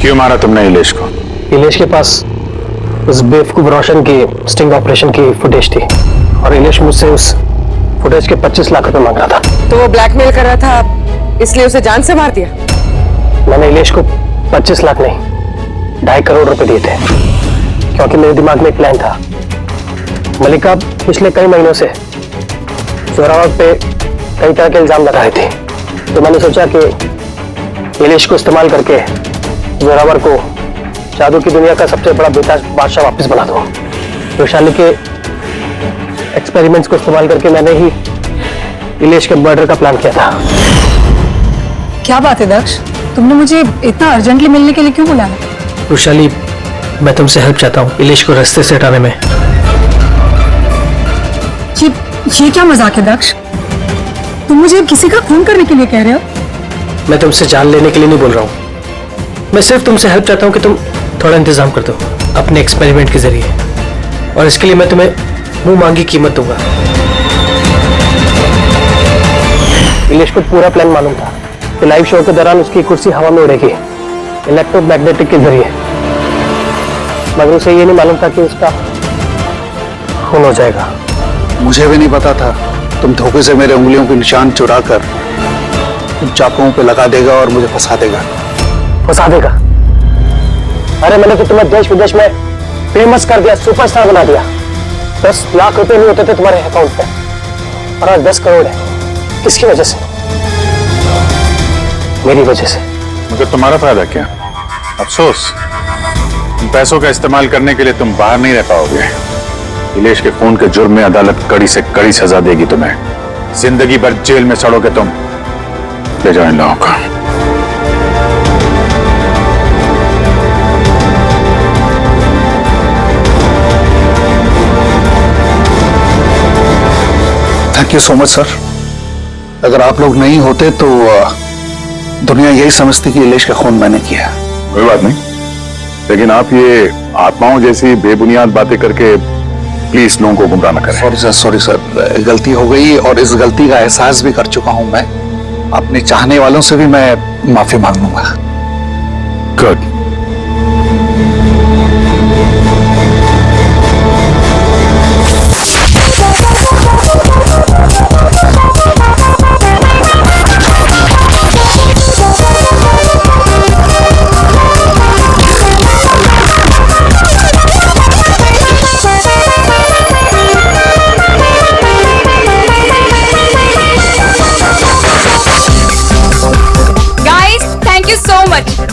क्यों मारा तुमने इलेश को? इलेश के पास उस बेवकूफ रोशन की स्टिंग ऑपरेशन की फुटेज थी और इलेश मुझसे उस फुटेज के 25 लाख रुपए मांग रहा था। तो वो ब्लैकमेल कर रहा था, इसलिए उसे जान से मार दिया? मैंने इलेश को 25 लाख नहीं 2.5 करोड़ रुपए दिए थे, क्योंकि मेरे दिमाग में एक प्लान था। मल्लिका पिछले कई महीनों से जोरावर पे कई तरह के इल्जाम लगा रही थी, तो मैंने सोचा कि इलेश को इस्तेमाल करके जोरावर को जादू की दुनिया का सबसे बड़ा बेताज बादशाह वापस बना दूं। वैशाली के एक्सपेरिमेंट्स को इस्तेमाल करके मैंने ही इलेश के मर्डर का प्लान किया था। क्या बात है दक्ष, तुमने मुझे इतना अर्जेंटली मिलने के लिए क्यों बुलाया? वैशाली, मैं तुमसे हेल्प चाहता हूँ इलेश को रास्ते से हटाने में। ये क्या मजाक है दक्ष? तुम मुझे किसी का खून करने के लिए कह रहे हो? मैं तुमसे जान लेने के लिए नहीं बोल रहा हूँ, मैं सिर्फ तुमसे हेल्प चाहता हूँ कि तुम थोड़ा इंतजाम कर दो अपने एक्सपेरिमेंट के जरिए, और इसके लिए मैं तुम्हें मुंह मांगी कीमत दूंगा। इलेश को पूरा प्लान मालूम था कि लाइव शो के दौरान उसकी कुर्सी हवा में उड़ेगी इलेक्ट्रोमैग्नेटिक के जरिए, मगर उसे ये नहीं मालूम था कि उसका खून हो जाएगा। मुझे भी नहीं पता था तुम धोखे से मेरे उंगलियों के निशान चुरा कर तुम चाकुओं पे लगा देगा और मुझे फंसा देगा। फंसा देगा? अरे मैंने तो तुम्हें देश विदेश में फेमस कर दिया, सुपरस्टार बना दिया। 10 लाख रुपए नहीं होते थे तुम्हारे अकाउंट पे, और आज 10 करोड़ है। किसकी वजह से? मेरी वजह से। मगर तुम्हारा फायदा क्या? अफसोस, पैसों का इस्तेमाल करने के लिए तुम बाहर नहीं रह पाओगे। इलेश के खून के जुर्म में अदालत कड़ी से कड़ी सजा देगी तुम्हें। जिंदगी भर जेल में सड़ोगे तुम। ले जाओ इन लोगों को। Thank you so much sir. अगर आप लोग नहीं होते तो दुनिया यही समझती कि इलेश का खून मैंने किया। कोई बात नहीं, लेकिन आप ये आत्माओं जैसी बेबुनियाद बातें करके प्लीज लोगों को गुमराह न करें। सॉरी सर, गलती हो गई और इस गलती का एहसास भी कर चुका हूं मैं। अपने चाहने वालों से भी मैं माफी मांग लूंगा। गुड।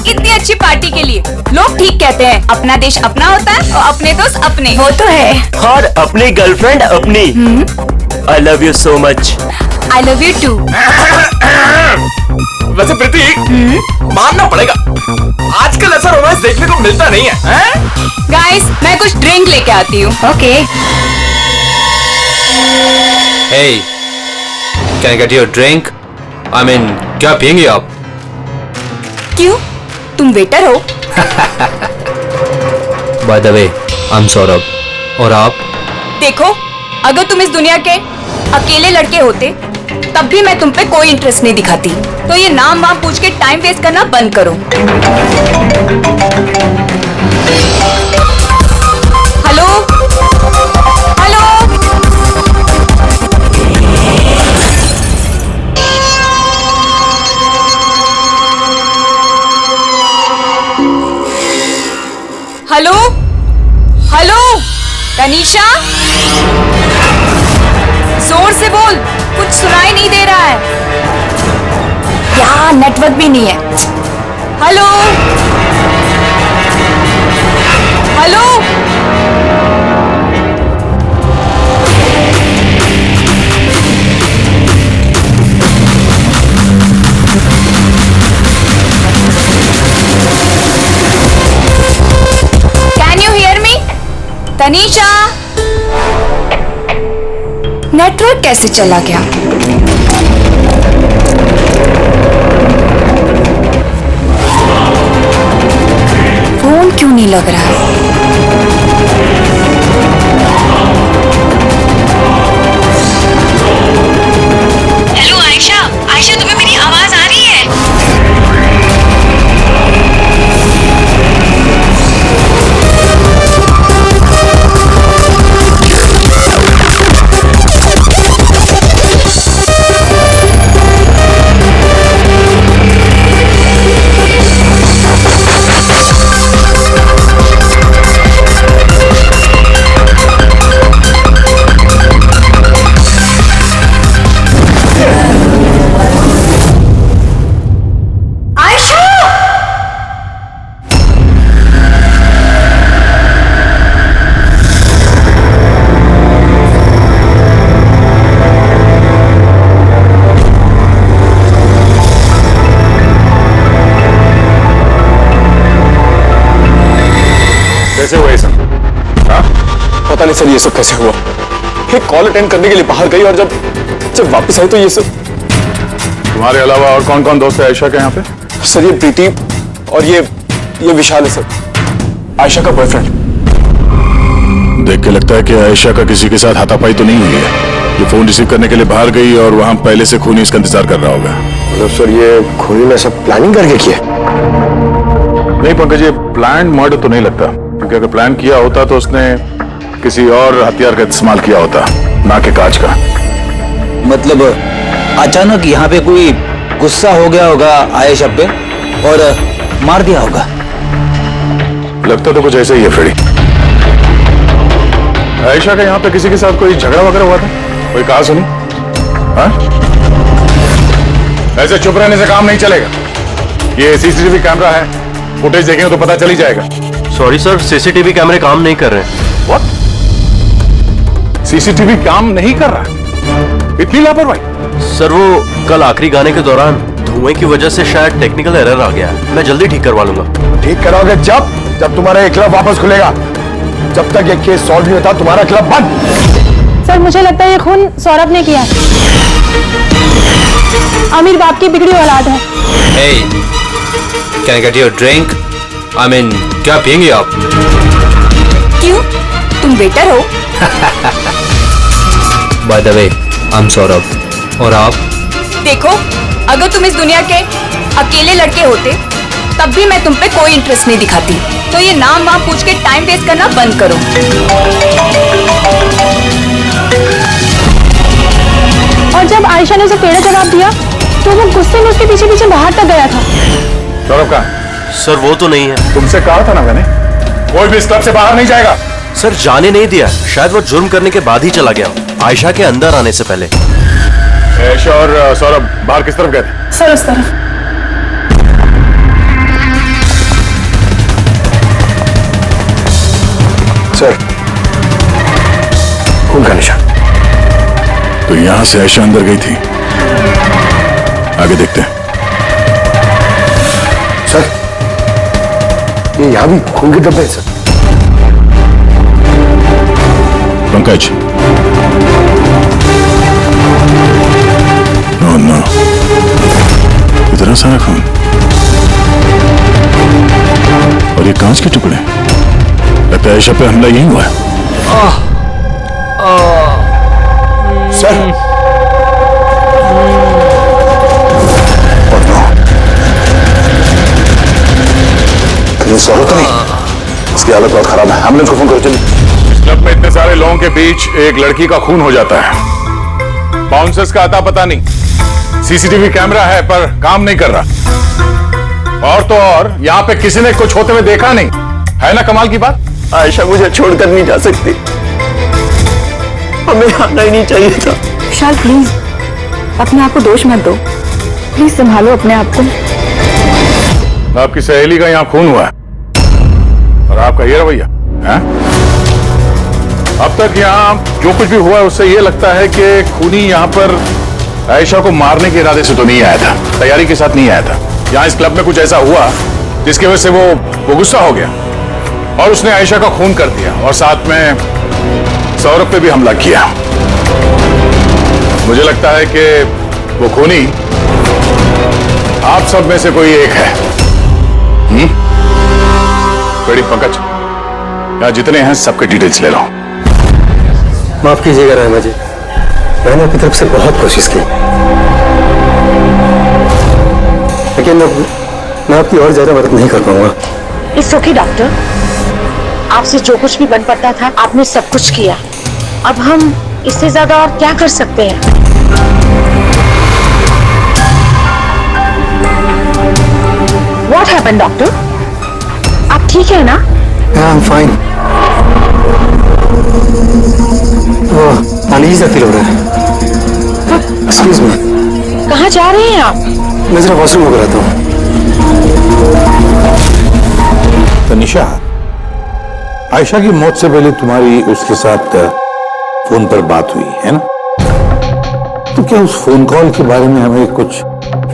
इतनी अच्छी पार्टी के लिए। लोग ठीक कहते हैं, अपना देश अपना होता है और अपने दोस्त अपने। वो तो है। और अपनी गर्लफ्रेंड अपनी। I love you so much. I love you too. वैसे प्रीति, मानना पड़ेगा, आजकल ऐसा रोमांस देखने को मिलता नहीं है। गाइस, मैं कुछ ड्रिंक लेके आती हूँ। Okay. Hey, can I get you a drink? I mean, क्या पियेंगे आप? क्यों? तुम वेटर हो? By the way, I'm Saurabh. और आप? देखो, अगर तुम इस दुनिया के अकेले लड़के होते तब भी मैं तुम पे कोई इंटरेस्ट नहीं दिखाती। तो ये नाम वाम पूछ के टाइम वेस्ट करना बंद करो। Hello hello, hello hello, Tanisha, जोर से बोल, कुछ सुनाई नहीं दे रहा है। यहाँ नेटवर्क भी नहीं है। Hello hello, can you hear me? Tanisha, network कैसे चला गया? फोन क्यों नहीं लग रहा है? हेलो आयशा, आयशा तुम्हें मेरी आवाज आ रही है? कैसे हुआ ये सब? हाँ? पता नहीं सर ये सब कैसे हुआ। एक कॉल अटेंड करने के लिए बाहर गई और जब वापस आई तो ये सब। तुम्हारे अलावा और कौन कौन दोस्त है आयशा के यहाँ पे? सर ये प्रीति और ये विशाल है सर, आयशा का बॉयफ्रेंड। देख के लगता है कि आयशा का किसी के साथ हाथापाई तो नहीं हुई है। ये फोन रिसीव करने के लिए बाहर गई और वहां पहले से खूनी इसका इंतजार कर रहा होगा। मतलब सर ये खूनी ने सब प्लानिंग करके किया? नहीं पंकज, ये प्लान मर्डर तो नहीं लगता, क्योंकि अगर प्लान किया होता तो उसने किसी और हथियार का इस्तेमाल किया होता, ना कि कांच का। मतलब अचानक यहाँ पे कोई गुस्सा हो गया होगा आयशा पे और मार दिया होगा। लगता तो कुछ ऐसा ही है फ्रेडी। आयशा का यहाँ पे किसी के साथ कोई झगड़ा वगैरह हुआ था? कोई कहा सुनी? हाँ? ऐसे चुप रहने से काम नहीं चलेगा। ये सीसीटीवी कैमरा है, फुटेज देखेंगे तो पता चल ही जाएगा। सॉरी सर, सीसीटीवी कैमरे काम नहीं कर रहे हैं। What? सीसीटीवी काम नहीं कर रहा? इतनी लापरवाही? सर वो कल आखिरी गाने के दौरान धुएं की वजह से शायद टेक्निकल एरर आ गया है। मैं जल्दी ठीक करवा लूंगा। ठीक कराओगे जब तुम्हारा ये क्लब वापस खुलेगा। जब तक ये केस सॉल्व नहीं होता तुम्हारा क्लब बंद। सर मुझे लगता है ये खून सौरभ ने किया है। आमिर बाप की बिगड़ी औलाद है। Hey, can I get you a drink? I mean, क्या पियेंगे आप? क्यों? तुम वेटर हो? By the way, I'm Saurabh. और आप? देखो, अगर तुम इस दुनिया के अकेले लड़के होते तब भी मैं तुम पे कोई इंटरेस्ट नहीं दिखाती। तो ये नाम वाम पूछ के टाइम वेस्ट करना बंद करो। और जब आयशा ने उसे टेढ़ा जवाब दिया तो वो गुस्से में उसके पीछे पीछे बाहर तक गया था। सौरभ का? सर वो तो नहीं है। तुमसे कहा था ना मैंने, कोई भी इस क्लब से बाहर नहीं जाएगा। सर जाने नहीं दिया, शायद वो जुर्म करने के बाद ही चला गया आयशा के अंदर आने से पहले। आयशा और सौरभ बाहर किस तरफ गए थे? सर उस तरफ। सर खून का निशान। तो यहां से आयशा अंदर गई थी। आगे देखते हैं। सर ये यहां भी खून के धब्बे हैं सर। पंकज, नो नो, इतना सारा खून और ये कांच के टुकड़े। लगता है आयशा पे हमला यही हुआ है। सर कहीं सौरभ तो नहीं? इसकी हालत बहुत खराब है, एम्बुलेंस को फोन करो चलिए। इस क्लब में इतने सारे लोगों के बीच एक लड़की का खून हो जाता है। बाउंसर्स का अता पता नहीं, सीसीटीवी कैमरा है पर काम नहीं कर रहा। और तो और यहाँ पे किसी ने कुछ होते हुए देखा नहीं है ना। कमाल की बात। आयशा मुझे छोड़कर नहीं जा सकती, हमें आना ही नहीं चाहिए था। विशाल प्लीज अपने आप को दोष मत दो, प्लीज संभालो अपने आप को। आपकी सहेली का यहाँ खून हुआ है और आपका ये रवैया है? अब तक यहाँ जो कुछ भी हुआ है उससे ये लगता है कि खूनी यहाँ पर आयशा को मारने के इरादे से तो नहीं आया था, तैयारी के साथ नहीं आया था। यहाँ इस क्लब में कुछ ऐसा हुआ जिसकी वजह से वो गुस्सा हो गया और उसने आयशा का खून कर दिया और साथ में सौरभ पे भी हमला किया। मुझे लगता है कि वो खूनी आप सब में से कोई एक है। बड़ी पंकज, यहाँ जितने हैं सबके डिटेल्स ले लो। माफ कीजिएगा रहमा जी, मैंने अपनी तरफ से बहुत कोशिश की, लेकिन मैं आपकी और ज्यादा मदद नहीं कर पाऊंगा। इट्स ओके डॉक्टर, आपसे जो कुछ भी बन पड़ता था आपने सब कुछ किया। अब हम इससे ज्यादा और क्या कर सकते हैं? What happened, doctor? आप ठीक है ना? Yeah, I'm fine. वो अनईजी फील हो रहा है। Excuse me. कहाँ जा रहे हैं आप? मैं जरा वॉशरूम होकर आता हूँ। तनिषा, आयशा की मौत से पहले तुम्हारी उसके साथ फोन पर बात हुई है ना? तो क्या उस फोन कॉल के बारे में हमें कुछ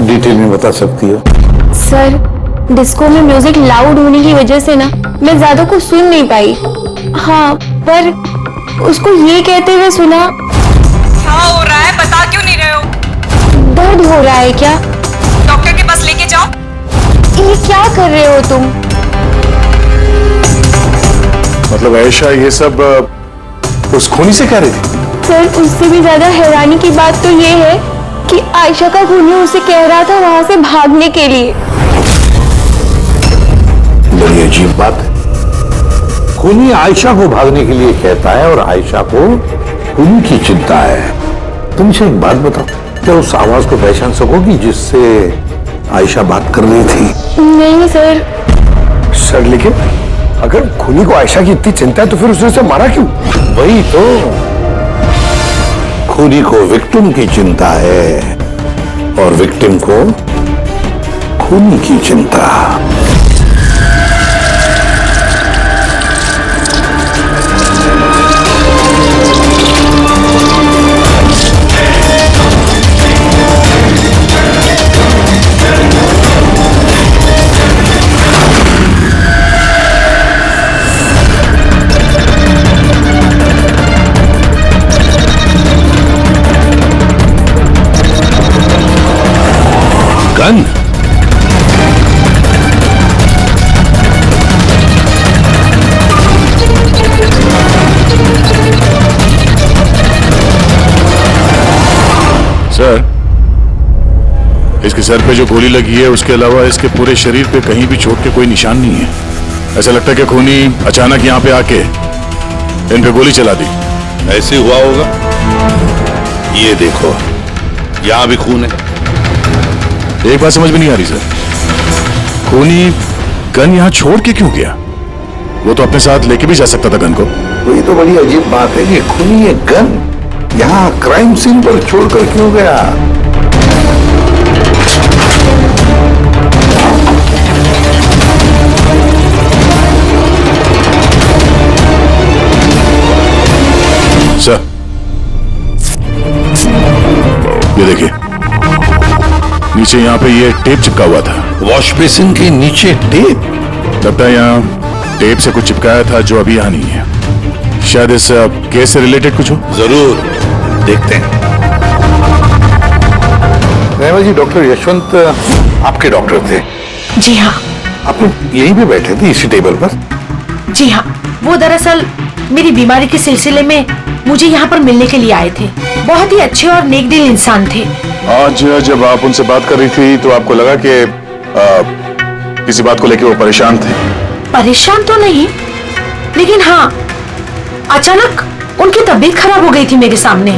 डिटेल में बता सकती हो? सर डिस्को में म्यूजिक लाउड होने की वजह से ना मैं ज्यादा कुछ सुन नहीं पाई। हाँ, पर उसको ये कहते हुए सुना। क्या हो रहा है, बता क्यों नहीं रहे हो? दर्द हो रहा है क्या? डॉक्टर के पास लेके जाओ। ये क्या कर रहे हो तुम? मतलब आयशा ये सब उस खूनी से कह रही थी? सर, उससे भी ज्यादा हैरानी की बात तो ये है कि आयशा का खूनी उसे कह रहा था वहां से भागने के लिए। बड़ी अजीब बात है। खूनी आयशा को भागने के लिए कहता है और आयशा को खूनी की चिंता है। तुमसे एक बात बताओ, क्या उस आवाज को पहचान सकोगी जिससे आयशा बात कर रही थी? नहीं सर। सर, लेकिन अगर खूनी को आयशा की इतनी चिंता है तो फिर उसने उसे मारा क्यों? वही तो, खूनी को विक्टिम की चिंता है और विक्टिम को खूनी की चिंता। गन? सर, इसके सर पे जो गोली लगी है उसके अलावा इसके पूरे शरीर पे कहीं भी चोट के कोई निशान नहीं है। ऐसा लगता है कि खूनी अचानक यहाँ पे आके इन पे गोली चला दी। ऐसे हुआ होगा। ये देखो, यहाँ भी खून है। एक बात समझ में नहीं आ रही सर, खूनी गन यहाँ छोड़ के क्यों गया? वो तो अपने साथ लेके भी जा सकता था गन को। वही तो बड़ी अजीब बात है कि खूनी ये गन यहाँ क्राइम सीन पर छोड़कर क्यों गया? सर, ये देखिए, नीचे यहाँ पे ये टेप चिपका हुआ था। वॉश बेसिन के नीचे टेप? लगता है यहाँ टेप से कुछ चिपकाया था जो अभी यहाँ नहीं है। शायद इस केस से रिलेटेड कुछ हो। जरूर देखते हैं। रहमा जी, डॉक्टर यशवंत आपके डॉक्टर थे? जी हाँ। आप लोग यहीं पे बैठे थे इसी टेबल पर? जी हाँ, वो दरअसल मेरी बीमारी के सिलसिले में मुझे यहाँ पर मिलने के लिए आए थे। बहुत ही अच्छे और नेक दिल इंसान थे। आज जब आप उनसे बात कर रही थी तो आपको लगा कि किसी बात को लेकर वो परेशान थे? परेशान तो नहीं, लेकिन हाँ, अचानक उनकी तबीयत खराब हो गई थी मेरे सामने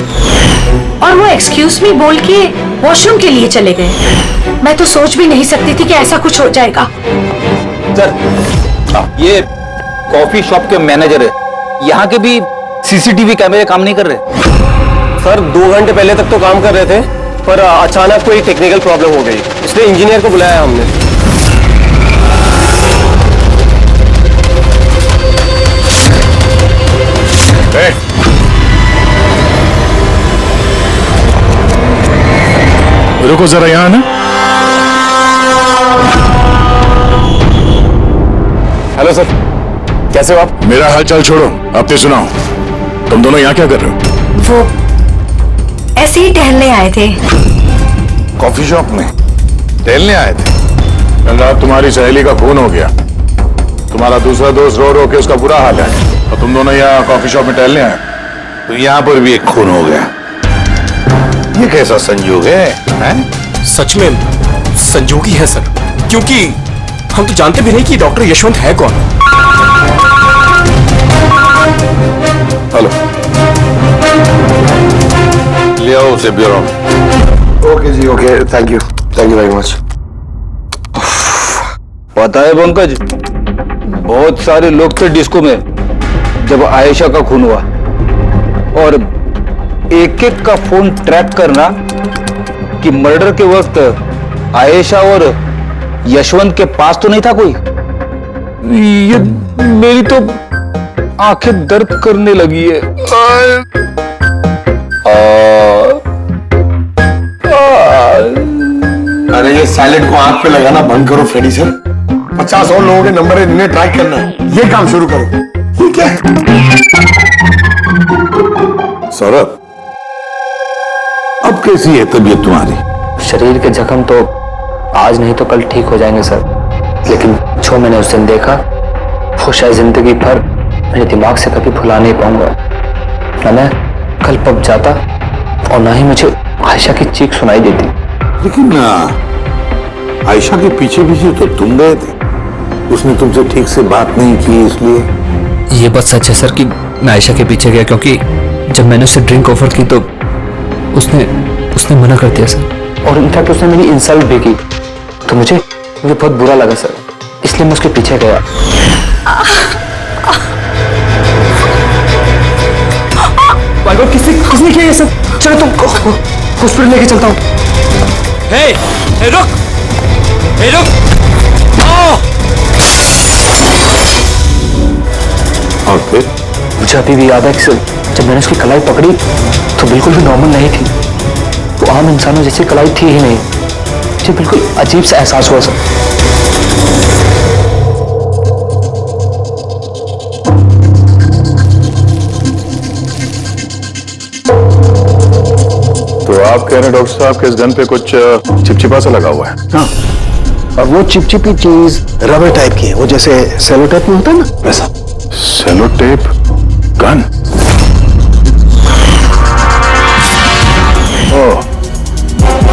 और वो एक्सक्यूज मी बोल के वॉशरूम के लिए चले गए। मैं तो सोच भी नहीं सकती थी कि ऐसा कुछ हो जाएगा। सर, ये कॉफी शॉप के मैनेजर है। यहाँ के भी सीसीटीवी कैमरे काम नहीं कर रहे। सर, 2 घंटे पहले तक तो काम कर रहे थे, पर अचानक कोई टेक्निकल प्रॉब्लम हो गई, इसलिए इंजीनियर को बुलाया हमने। रुको जरा यहाँ ना। हेलो सर, कैसे हो आप? मेरा हाल चाल छोड़ो, अपने सुनाओ। तुम दोनों यहाँ क्या कर रहे हो? वो ऐसे ही टहलने आए थे। कॉफी शॉप में टहलने आए थे? कल रात तुम्हारी सहेली का खून हो गया, तुम्हारा दूसरा दोस्त रो रो के उसका बुरा हाल है, और तुम दोनों यहाँ कॉफी शॉप में टहलने आए, तो यहाँ पर भी एक खून हो गया। ये कैसा संयोग है? सच में संजोगी है सर, क्योंकि हम तो जानते भी नहीं कि डॉक्टर यशवंत है कौन। हेलो, ले आओ उसे ब्यूरो। ओके जी, okay, thank you very much. पता है पंकज, बहुत सारे लोग थे डिस्को में जब आयशा का खून हुआ, और एक एक का फोन ट्रैक करना कि मर्डर के वक्त आयशा और यशवंत के पास तो नहीं था कोई। ये मेरी तो आंखें दर्द करने लगी है। अरे ये साइलेंट को आंख पे लगाना बंद करो फ्रेडी सर। 50 और लोगों के नंबर है जिन्हें ट्रैक करना है। ये काम शुरू करो। ये क्या है? सौरभ, अब कैसी है तबीयत तुम्हारी? शरीर के जख्म तो आज नहीं तो कल ठीक हो जाएंगे सर, लेकिन जो मैंने उस दिन देखा वो शायद जिंदगी भर मेरे दिमाग से कभी भुला नहीं पाऊंगा। ना मैं कल पब जाता और ना ही मुझे आयशा की चीख सुनाई देती। लेकिन आयशा के पीछे पीछे तो तुम गए थे, उसने तुमसे ठीक से बात नहीं की, इसलिए। ये बात सच है सर कि मैं आयशा के पीछे गया, क्योंकि जब मैंने उसे ड्रिंक ऑफर की तो उसने मना कर दिया सर। और इनफैक्ट उसने मेरी इंसल्ट भी की, तो मुझे बहुत बुरा लगा सर, इसलिए मैं उसके पीछे गया। किसने किया ये सब? चलो तुमको हॉस्पिटल लेके चलता हूँ। हे, रुक! हे, रुक! और फिर? मुझे अभी भी याद है कि जब मैंने उसकी कलाई पकड़ी तो बिल्कुल भी नॉर्मल नहीं थी, वो आम इंसानों जैसी कलाई थी ही नहीं। मुझे बिल्कुल अजीब सा एहसास हुआ सर। तो आप कह रहे हैं डॉक्टर साहब के इस गन पे कुछ चिपचिपा सा लगा हुआ है? हाँ, और वो चिपचिपी चीज रबर टाइप की है, वो जैसे सेलो टेप में होता है ना, वैसा। Cello tape gun? ओह,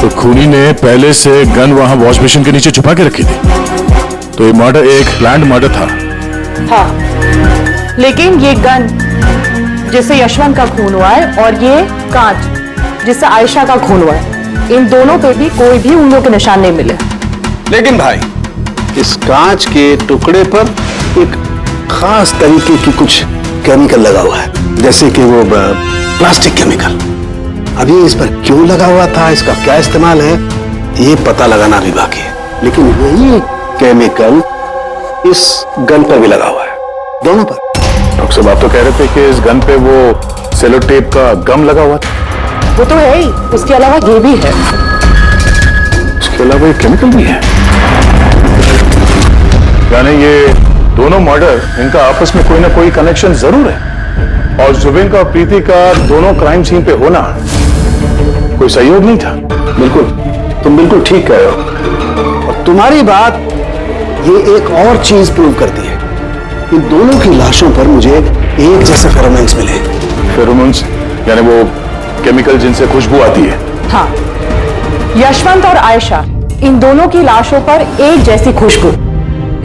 तो खूनी ने पहले से गन वहां वॉश बेसिन के नीचे छुपा के रखी थी। तो ये मर्डर एक प्लान्ड मर्डर था। हाँ, लेकिन ये गन जिससे यशवंत का खून हुआ है और ये कांच जिससे आयशा का खून हुआ है, इन दोनों पे भी कोई भी उंगलियों के निशान नहीं मिले। लेकिन भाई, इस कांच के टुकड़े पर एक खास तरीके की कुछ केमिकल लगा हुआ है, जैसे कि वो प्लास्टिक केमिकल। अभी इस पर क्यों लगा हुआ था, इसका क्या इस्तेमाल है, ये पता लगाना भी बाकी है। लेकिन यही केमिकल इस गन पर भी लगा हुआ है, दोनों पर। डॉक्टर साहब, आप तो कह रहे थे कि इस गन पे वो सेलो टेप का गम लगा हुआ था। वो तो है ही, उसके अलावा ये भी है। इसके अलावा ये केमिकल भी है? यानी ये दोनों मर्डर, इनका आपस में कोई ना कोई कनेक्शन जरूर है। और जुबिन का और प्रीति का दोनों क्राइम सीन पे होना कोई सहयोग नहीं था। बिल्कुल, तुम बिल्कुल ठीक कह रहे हो। और तुम्हारी बात ये एक और चीज प्रूव करती है। इन दोनों की लाशों पर मुझे एक जैसे फेरोमोन्स मिले। फेरोमोन्स यानी वो केमिकल जिनसे खुशबू आती है? हाँ, यशवंत और आयशा, इन दोनों की लाशों पर एक जैसी खुशबू।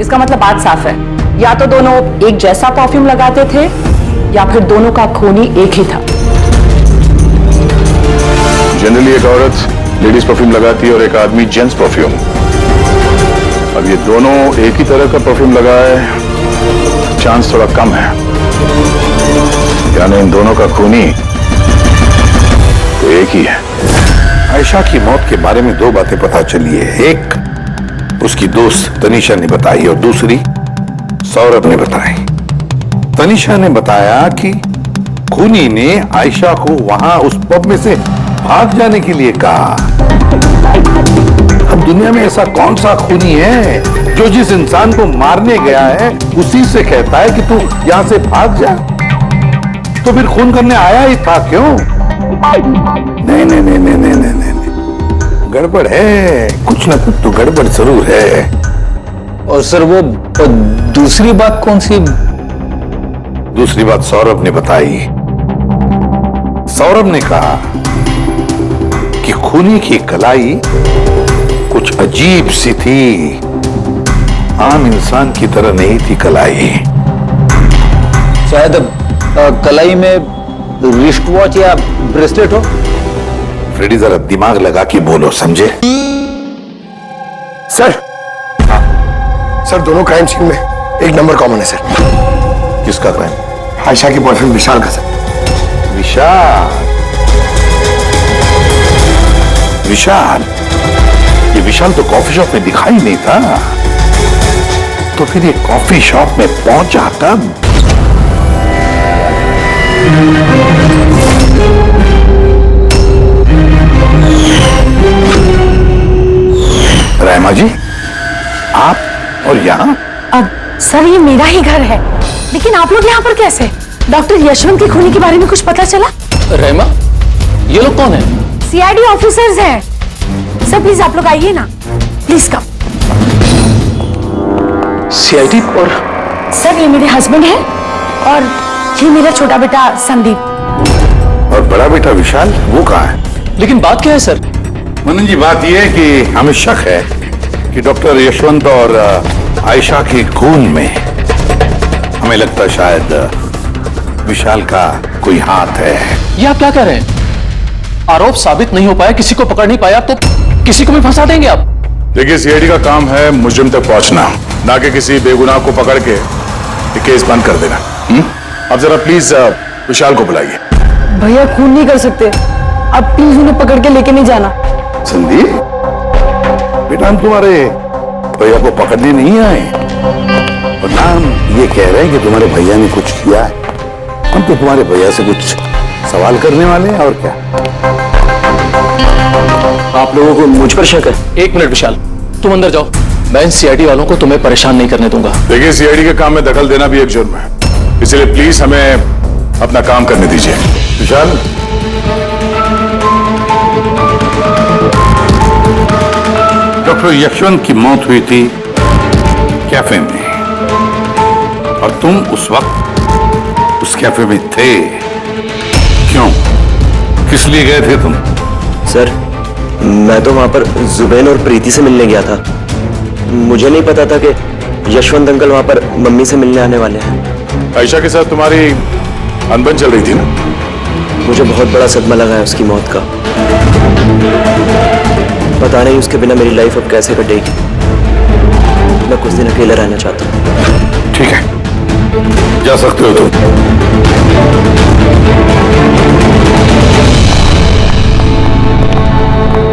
इसका मतलब बात साफ है, या तो दोनों एक जैसा परफ्यूम लगाते थे या फिर दोनों का खूनी एक ही था। जनरली एक औरत लेडीज परफ्यूम लगाती है और एक आदमी जेंट्स परफ्यूम। अब ये दोनों एक ही तरह का परफ्यूम लगाए, चांस थोड़ा कम है। यानी इन दोनों का खूनी तो एक ही है। आयशा की मौत के बारे में दो बातें पता चली है। एक उसकी दोस्त तनीषा ने बताई और दूसरी सौरभ ने बताई। तनीषा ने बताया कि खूनी ने आयशा को वहां उस पब में से भाग जाने के लिए कहा। अब दुनिया में ऐसा कौन सा खूनी है जो जिस इंसान को मारने गया है उसी से कहता है कि तू यहां से भाग जा? तो फिर खून करने आया ही था क्यों? नहीं नहीं नहीं नहीं नहीं नहीं नहीं, गड़बड़ है, कुछ ना कुछ तो गड़बड़ जरूर है। और सर वो दूसरी बात कौन सी? दूसरी बात सौरभ ने बताई। सौरभ ने कहा कि खूनी की कलाई कुछ अजीब सी थी, आम इंसान की तरह नहीं थी कलाई। शायद कलाई में रिस्ट वॉच या ब्रेसलेट हो। फ्रेडी जरा दिमाग लगा के बोलो, समझे? सर, सर दोनों क्राइम सीन में एक नंबर कॉमन है सर। किसका क्राइम? आयशा के बॉयफ्रेंड विशाल का सर। विशाल? विशाल? ये विशाल तो कॉफी शॉप में दिखाई नहीं था, तो फिर ये कॉफी शॉप में पहुंचा कब? रहमा जी, आप और यहाँ? अब सर ये मेरा ही घर है, लेकिन आप लोग यहाँ पर कैसे? डॉक्टर यशवंत की खूनी के बारे में कुछ पता चला? रहमा, ये लोग कौन है? सीआईडी ऑफिसर्स हैं। सर प्लीज आप लोग आइए ना, प्लीज कम। सीआईडी? और सर ये मेरे हस्बैंड हैं और ये मेरा छोटा बेटा संदीप। और बड़ा बेटा विशाल, वो कहाँ है? लेकिन बात क्या है सर? मनन जी, बात यह है कि हमें शक है कि डॉक्टर यशवंत और आयशा के खून में हमें लगता है शायद विशाल का कोई हाथ है। ये आप क्या कह रहे हैं? आरोप साबित नहीं हो पाया, किसी को पकड़ नहीं पाया, तो किसी को भी फंसा देंगे आप? देखिए, सीआईडी का काम है मुजरिम तक पहुंचना, ना कि किसी बेगुनाह को पकड़ के ये केस बंद कर देना। अब जरा प्लीज विशाल को बुलाइए। भैया खून नहीं कर सकते, अब प्लीज उन्हें पकड़ के लेके नहीं जाना। संदीप बेटा, हम तुम्हारे भैया को पकड़ने नहीं आए और ना हम ये कह रहे हैं कि तुम्हारे भैया ने कुछ किया है। हम तो तुम्हारे भैया से कुछ सवाल करने वाले हैं, और क्या। आप लोगों को मुझ पर शक है? एक मिनट विशाल, तुम अंदर जाओ, मैं इन सीआईडी वालों को तुम्हें परेशान नहीं करने दूंगा। देखिए, सीआईडी के काम में दखल देना भी एक जुर्म है, इसलिए प्लीज हमें अपना काम करने दीजिए। विशाल, डॉक्टर यशवंत की मौत हुई थी कैफे में और तुम उस वक्त उस कैफे में थे। क्यों, किस लिए गए थे तुम? सर, मैं तो वहां पर जुबैन और प्रीति से मिलने गया था। मुझे नहीं पता था कि यशवंत अंकल वहां पर मम्मी से मिलने आने वाले हैं। आयशा के साथ तुम्हारी अनबन चल रही थी ना? मुझे बहुत बड़ा सदमा लगा है उसकी मौत का। पता नहीं उसके बिना मेरी लाइफ अब कैसे कटेगी। मैं कुछ दिन अकेला रहना चाहता हूँ। ठीक है, जा सकते हो तुम।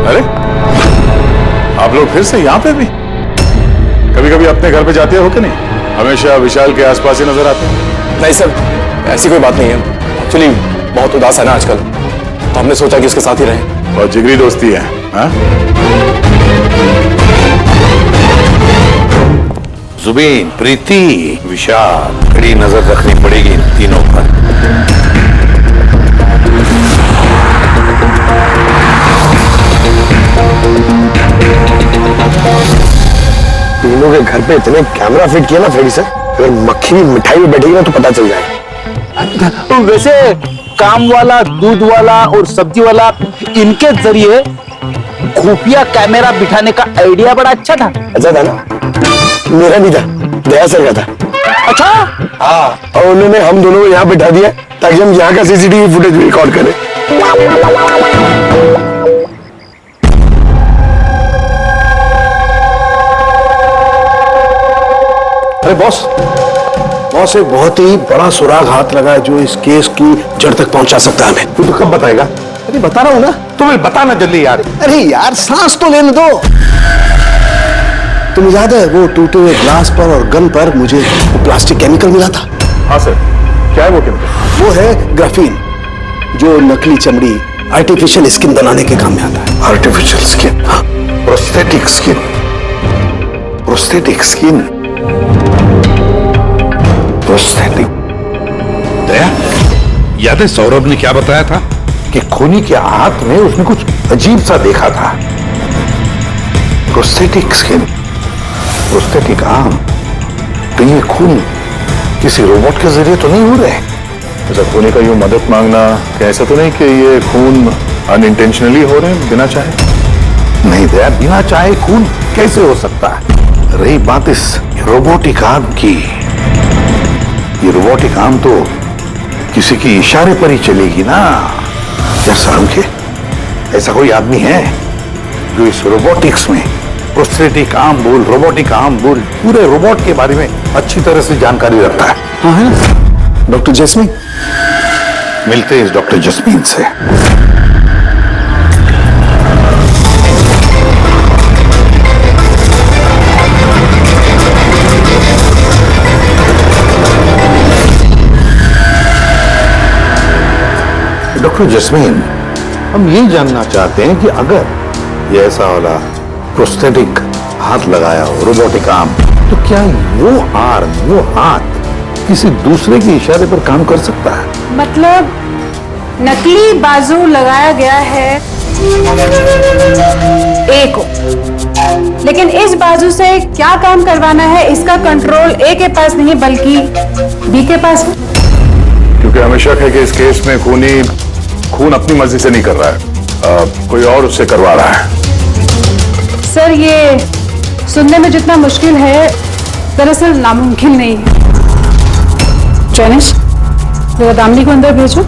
अरे, आप लोग फिर से यहाँ पे भी? कभी कभी अपने घर पे जाते हो कि नहीं? हमेशा विशाल के आसपास ही नजर आते हैं। नहीं सर, ऐसी कोई बात नहीं है। एक्चुअली बहुत उदास है ना आजकल, तो हमने सोचा कि उसके साथ ही रहें। और जिगरी दोस्ती है, हाँ? जुबैन, प्रीति, विशाल, कड़ी नजर रखनी पड़ेगी इन तीनों पर। तीनों के घर पे इतने कैमरा फिट किए ना फ्रेडी सर, अगर मक्खी भी मिठाई में बैठेगी ना तो पता चल जाएगा। वैसे काम वाला, दूध वाला और सब्जी वाला, इनके जरिए खुफिया कैमरा बिठाने का आइडिया बड़ा अच्छा था। अच्छा था ना? मेरा नहीं था, दया सर का था। अच्छा? हाँ, और उन्होंने हम दोनों को यहाँ बिठा दिया ताकि हम यहाँ का सीसीटीवी फुटेज भी रिकॉर्ड करें। अरे बॉस, बॉस एक बहुत ही बड़ा सुराग हाथ लगा है जो इस केस की जड़ तक पहुंचा सकता है हमें। तू तो कब बताएगा? अरे बता रहा हूँ ना। तुम्हें बताना जल्दी यार। अरे यार, सांस तो लेने दो। तुम्हें याद है वो टूटे हुए ग्लास पर और गन पर मुझे वो प्लास्टिक केमिकल मिला था? हाँ सर, क्या है वो केमिकल? वो है ग्राफीन, जो नकली चमड़ी, आर्टिफिशियल स्किन बनाने के काम में आता है। Artificial skin? हाँ, prosthetic skin. Prosthetic skin, prosthetic. Daya, याद है सौरभ ने क्या बताया था कि खूनी के हाथ में उसने कुछ अजीब सा देखा था। Prosthetic skin, prosthetic arm. तो ये खून किसी रोबोट के जरिए तो नहीं हो रहे? ऐसा खूनी का यूं मदद मांगना, क्या ऐसा तो नहीं कि ये खून अनइंटेंशनली हो रहे हैं, बिना चाहे? नहीं दया, बिना चाहे खून कैसे हो सकता है? रही बात इस रोबोटिक आर्म की, ये रोबोटिक आर्म तो किसी के इशारे पर ही चलेगी ना। क्या समझे? ऐसा कोई आदमी है जो इस रोबोटिक्स में प्रोस्थेटिक आर्म बोल, रोबोटिक आर्म बोल, पूरे रोबोट के बारे में अच्छी तरह से जानकारी रखता है? हाँ है ना, डॉक्टर जैस्मीन। मिलते हैं इस डॉक्टर जैस्मीन से। डॉक्टर जैस्मीन, हम ये जानना चाहते हैं कि अगर ये ऐसा वाला प्रोस्थेटिक हाथ लगाया हो, रोबोटिक आर्म, तो क्या वो आर्म, वो हाथ किसी दूसरे के इशारे पर काम कर सकता है? मतलब नकली बाजू लगाया गया है ए को, लेकिन इस बाजू से क्या काम करवाना है इसका कंट्रोल ए के पास नहीं बल्कि बी के पास है। क्योंकि हमें शक है कि इस केस में खूनी खून अपनी मर्जी से नहीं कर रहा है, कोई और उससे करवा रहा है। सर ये सुनने में जितना मुश्किल है दरअसल नामुमकिन नहीं है। चैनिश जरा दामिनी को अंदर भेजो।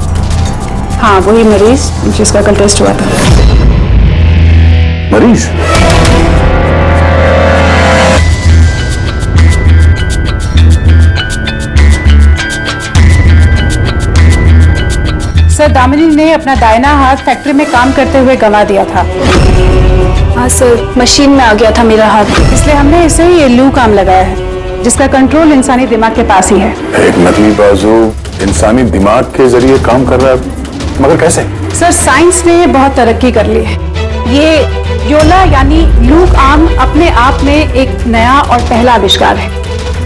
हाँ वही मरीज जिसका कल टेस्ट हुआ था। मरीज? सर दामिनी ने अपना दाहिना हाथ फैक्ट्री में काम करते हुए गंवा दिया था। हाँ सर मशीन में आ गया था मेरा हाथ, इसलिए हमने इसे ये लू काम लगाया है जिसका कंट्रोल इंसानी दिमाग के पास ही है। एक नकली बाजू इंसानी दिमाग के जरिए काम कर रहा है, मगर कैसे? सर साइंस ने बहुत तरक्की कर ली है। ये योला यानी लूक आर्म अपने आप में एक नया और पहला आविष्कार है।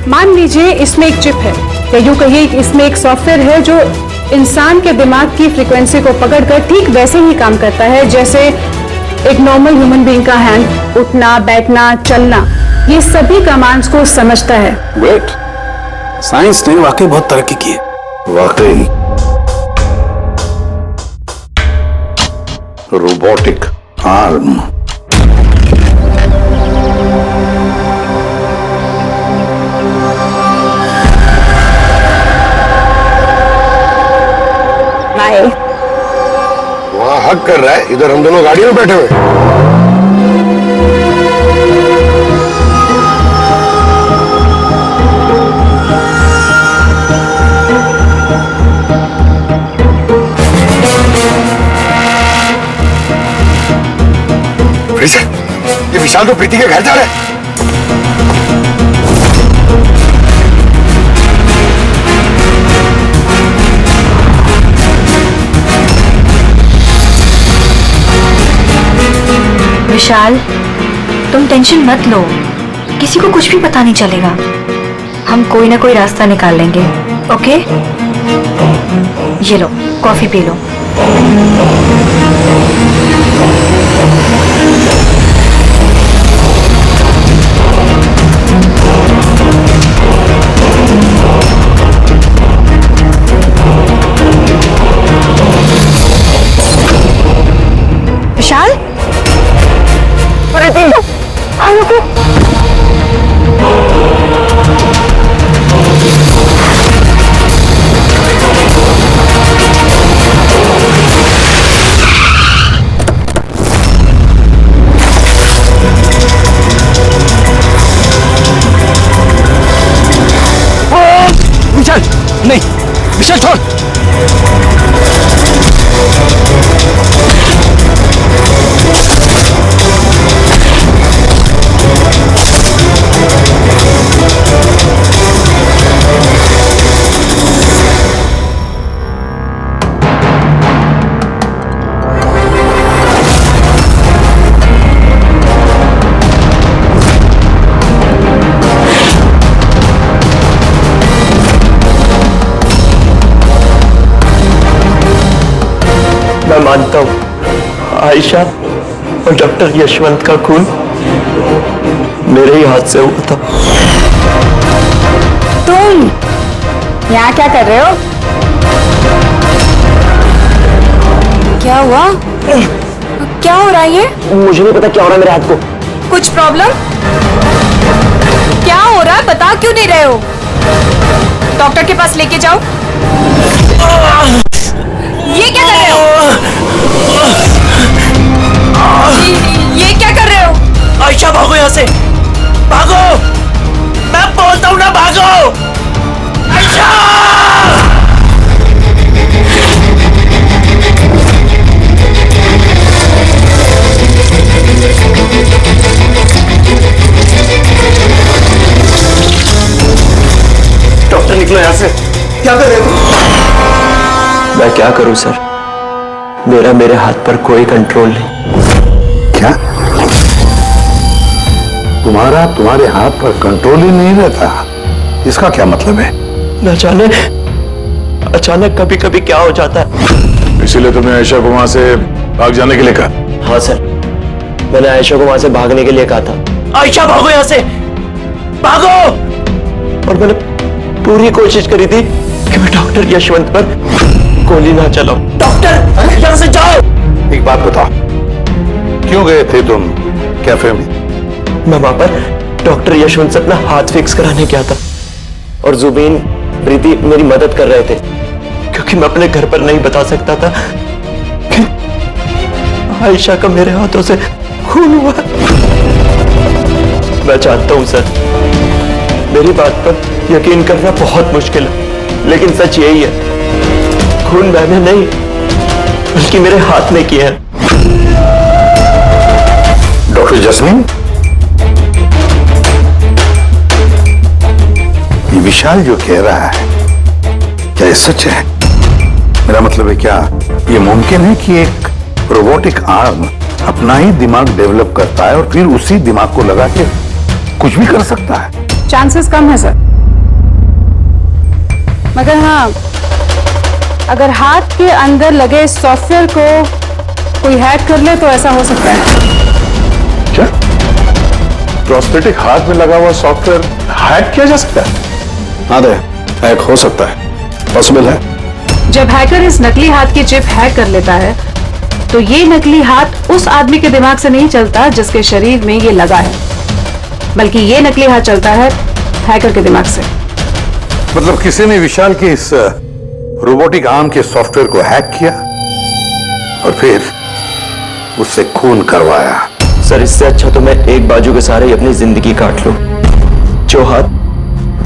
मान लीजिए इसमें एक चिप है या यूं कहिए इसमें एक सॉफ्टवेयर है जो इंसान के दिमाग की फ्रीक्वेंसी को पकड़कर ठीक वैसे ही काम करता है जैसे एक नॉर्मल ह्यूमन बीइंग का हैंड, उठना बैठना चलना, ये सभी कमांड्स को समझता है। वेट, साइंस ने वाकई बहुत तरक्की की है। वाकई रोबोटिक आर्म। वहां हक कर रहा है, इधर हम दोनों गाड़ी में बैठे हुए। ये विशाल तो प्रीति के घर जा रहा है। विशाल तुम टेंशन मत लो, किसी को कुछ भी पता नहीं चलेगा। हम कोई ना कोई रास्ता निकाल लेंगे। ओके ये लो कॉफी पी लो। विशाल विशाल नहीं, विशाल छोड़। मैं मानता हूं आयशा और डॉक्टर यशवंत का खून मेरे ही हाथ से हुआ था। तुम यहाँ क्या कर रहे हो? क्या हुआ? क्या हो रहा है ये? मुझे नहीं पता क्या हो रहा है मेरे हाथ को। कुछ प्रॉब्लम? क्या हो रहा है बता क्यों नहीं रहे हो? डॉक्टर के पास लेके जाओ। ये क्या कर रहे हो? ये क्या कर रहे हो? आयशा भागो यहाँ से, भागो, मैं बोलता हूँ ना भागो। आयशा! डॉक्टर निकलो यहाँ से। क्या कर रहे हो? मैं क्या करूं सर, मेरे हाथ पर कोई कंट्रोल नहीं। क्या? तुम्हारा तुम्हारे हाथ पर कंट्रोल ही नहीं रहता, इसका क्या मतलब है? न जाने अचानक कभी कभी क्या हो जाता है। इसीलिए तुमने आयशा को वहां से भाग जाने के लिए कहा? हाँ सर, मैंने आयशा को वहां से भागने के लिए कहा था। आयशा भागो यहाँ से, भागो! और मैंने पूरी कोशिश करी थी कि मैं डॉक्टर यशवंत पर गोली ना चलाऊं। डॉक्टर यहाँ से जाओ! एक बात बताओ, क्यों गए थे तुम कैफे में? मैं वहां पर डॉक्टर यशवंत से अपना हाथ फिक्स कराने गया था और जुबीन प्रीति मेरी मदद कर रहे थे, क्योंकि मैं अपने घर पर नहीं बता सकता था कि आयशा का मेरे हाथों से खून हुआ। मैं जानता हूं सर, मेरी बात पर यकीन करना बहुत मुश्किल है, लेकिन सच यही है, खून मैंने नहीं बल्कि मेरे हाथ ने किया है। डॉक्टर जस्मीन, ये विशाल जो कह रहा है क्या ये सच है? मेरा मतलब है, क्या ये मुमकिन है कि एक रोबोटिक आर्म अपना ही दिमाग डेवलप करता है और फिर उसी दिमाग को लगा के कुछ भी कर सकता है? चांसेस कम है सर, मगर हाँ, अगर हाथ के अंदर लगे सॉफ्टवेयर को कोई हैक कर ले तो ऐसा हो सकता है। क्या प्रोस्थेटिक हाथ में लगा हुआ सॉफ्टवेयर हैक किया जा सकता है? हाँ दे, हैक हो सकता है, पॉसिबल है। जब हैकर इस नकली हाथ की चिप हैक कर लेता है तो ये नकली हाथ उस आदमी के दिमाग से नहीं चलता जिसके शरीर में ये लगा है, बल्कि ये नकली हाथ चलता है हैकर के दिमाग से। मतलब किसी ने विशाल के इस रोबोटिक आर्म के सॉफ्टवेयर को हैक किया और फिर उससे खून करवाया। सर, इससे अच्छा तो मैं एक बाजू के सहारे अपनी जिंदगी काट लूं, जो हाथ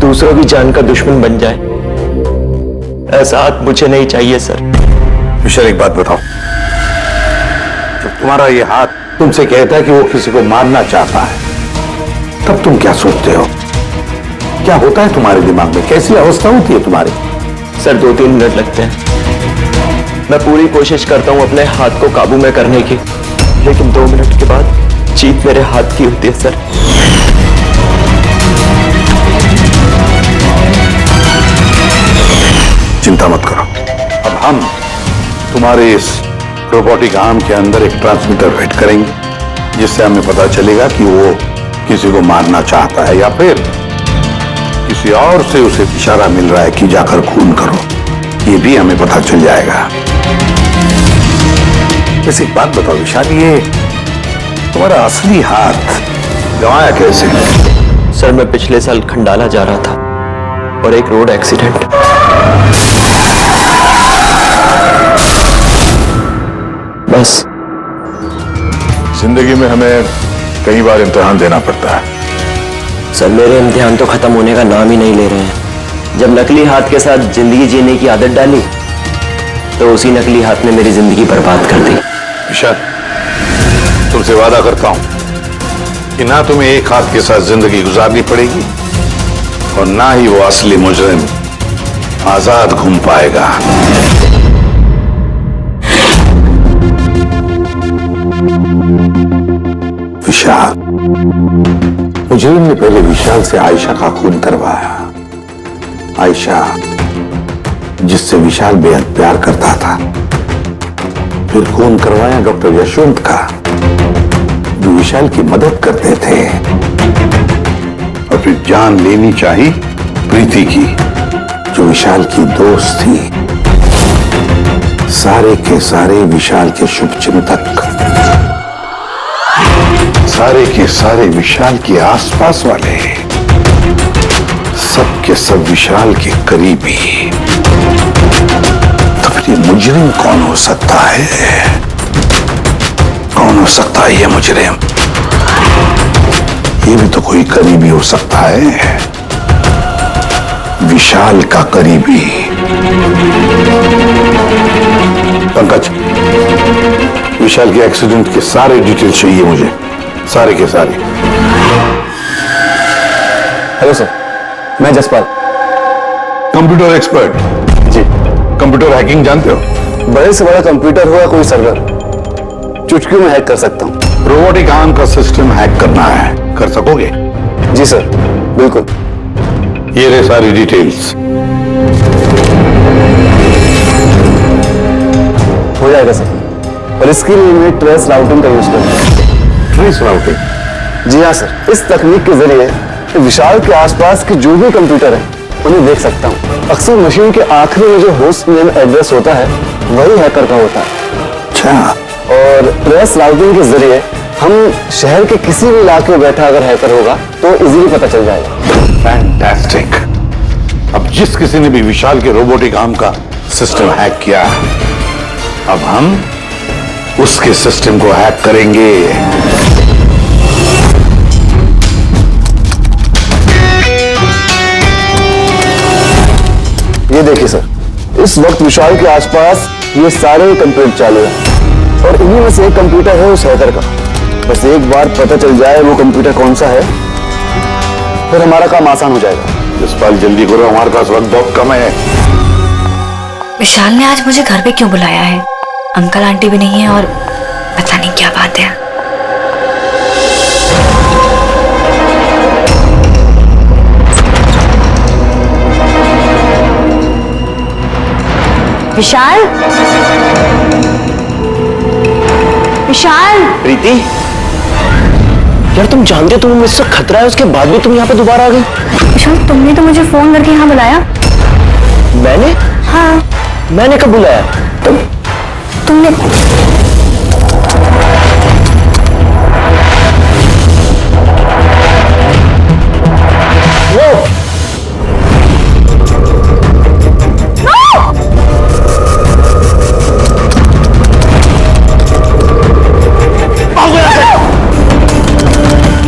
दूसरों की जान का दुश्मन बन जाए। ऐसा हाथ मुझे नहीं चाहिए सर। विशाल, एक बात बताओ, जब तुम्हारा ये हाथ तुमसे कहता है कि वो किसी को मारना चाहता है, तब तुम क्या सोचते हो? क्या होता है तुम्हारे दिमाग में? कैसी अवस्था होती है तुम्हारी? सर, 2-3 मिनट लगते हैं। मैं पूरी कोशिश करता हूं अपने हाथ को काबू में करने की, लेकिन 2 मिनट के बाद जीत मेरे हाथ की होती है सर। चिंता मत करो, अब हम तुम्हारे इस रोबोटिक आर्म के अंदर एक ट्रांसमीटर फिट करेंगे, जिससे हमें पता चलेगा कि वो किसी को मारना चाहता है या फिर किसी और से उसे इशारा मिल रहा है कि जाकर खून करो। ये भी हमें पता चल जाएगा। वैसे एक बात बताओ विशाल, ये तुम्हारा असली हाथ गंवाया कैसे? सर, मैं पिछले साल खंडाला जा रहा था और एक रोड एक्सीडेंट। बस। जिंदगी में हमें कई बार इम्तिहान देना पड़ता है। सर, मेरे इम्तिहान तो खत्म होने का नाम ही नहीं ले रहे हैं। जब नकली हाथ के साथ जिंदगी जीने की आदत डाली तो उसी नकली हाथ ने मेरी जिंदगी बर्बाद कर दी। विशाल, तुमसे वादा करता हूं कि ना तुम्हें एक हाथ के साथ जिंदगी गुजारनी पड़ेगी और ना ही वो असली मुजरिम आजाद घूम पाएगा। विशाल, मुजरिम ने पहले विशाल से आयशा का खून करवाया। आयशा, जिससे विशाल बेहद प्यार करता था। फिर खून करवाया डॉक्टर यशवंत का, जो विशाल की मदद करते थे। और फिर जान लेनी चाहिए प्रीति की, जो विशाल की दोस्त थी। सारे के सारे विशाल के शुभचिंतक, सारे के सारे विशाल के आसपास वाले, सब के सब विशाल के करीबी। तो फिर ये मुजरिम कौन हो सकता है? कौन हो सकता है ये मुजरिम? ये भी तो कोई करीबी हो सकता है, विशाल का करीबी। पंकज, विशाल के एक्सीडेंट के सारे डिटेल्स चाहिए मुझे, सारे के सारे। हेलो सर, मैं जसपाल, कंप्यूटर एक्सपर्ट। जी। कंप्यूटर हैकिंग जानते हो? बड़े से बड़ा कंप्यूटर हो या कोई सर्वर, चुटकियों में हैक कर सकता हूं। रोबोटिक आर्म का सिस्टम हैक करना है, कर सकोगे? जी सर, बिल्कुल। ये रहे सारी डिटेल्स। हो जाएगा सर, और इसके लिए मैं ट्रेस राउटिंग का यूज करूंगा। Trace routing? जी हाँ सर, इस तकनीक के जरिए विशाल के आसपास के जो भी कंप्यूटर है उन्हें देख सकता हूँ। अक्सर मशीन के आखिरी में जो होस्ट नेम एड्रेस होता है वही हैकर का होता है। अच्छा। और ट्रेस राउटिंग के जरिए हम शहर के किसी भी इलाके में बैठा अगर हैकर होगा तो इजीली पता चल जाएगा। फैंटास्टिक। अब जिस किसी ने भी विशाल के रोबोटिक आर्म का सिस्टम हैक किया, अब हम उसके सिस्टम को हैक करेंगे। ये देखिए सर, इस वक्त विशाल के आसपास ये सारे कंप्यूटर चालू हैं और इन्हीं में से एक कंप्यूटर है उस हैकर का। बस एक बार पता चल जाए वो कंप्यूटर कौन सा है, फिर हमारा काम आसान हो जाएगा। जसपाल जल्दी करो, हमारे पास वक्त बहुत कम है। विशाल ने आज मुझे घर पे क्यों बुलाया है? अंकल आंटी भी नहीं है और पता नहीं क्या बात है। विशाल, विशाल। प्रीति, यार तुम जानते तुम्हें मुझसे खतरा है, उसके बाद भी तुम यहाँ पे दोबारा आ गई। विशाल, तुमने तो मुझे फोन करके यहाँ बुलाया। मैंने? हाँ। मैंने कब बुलाया? तुमने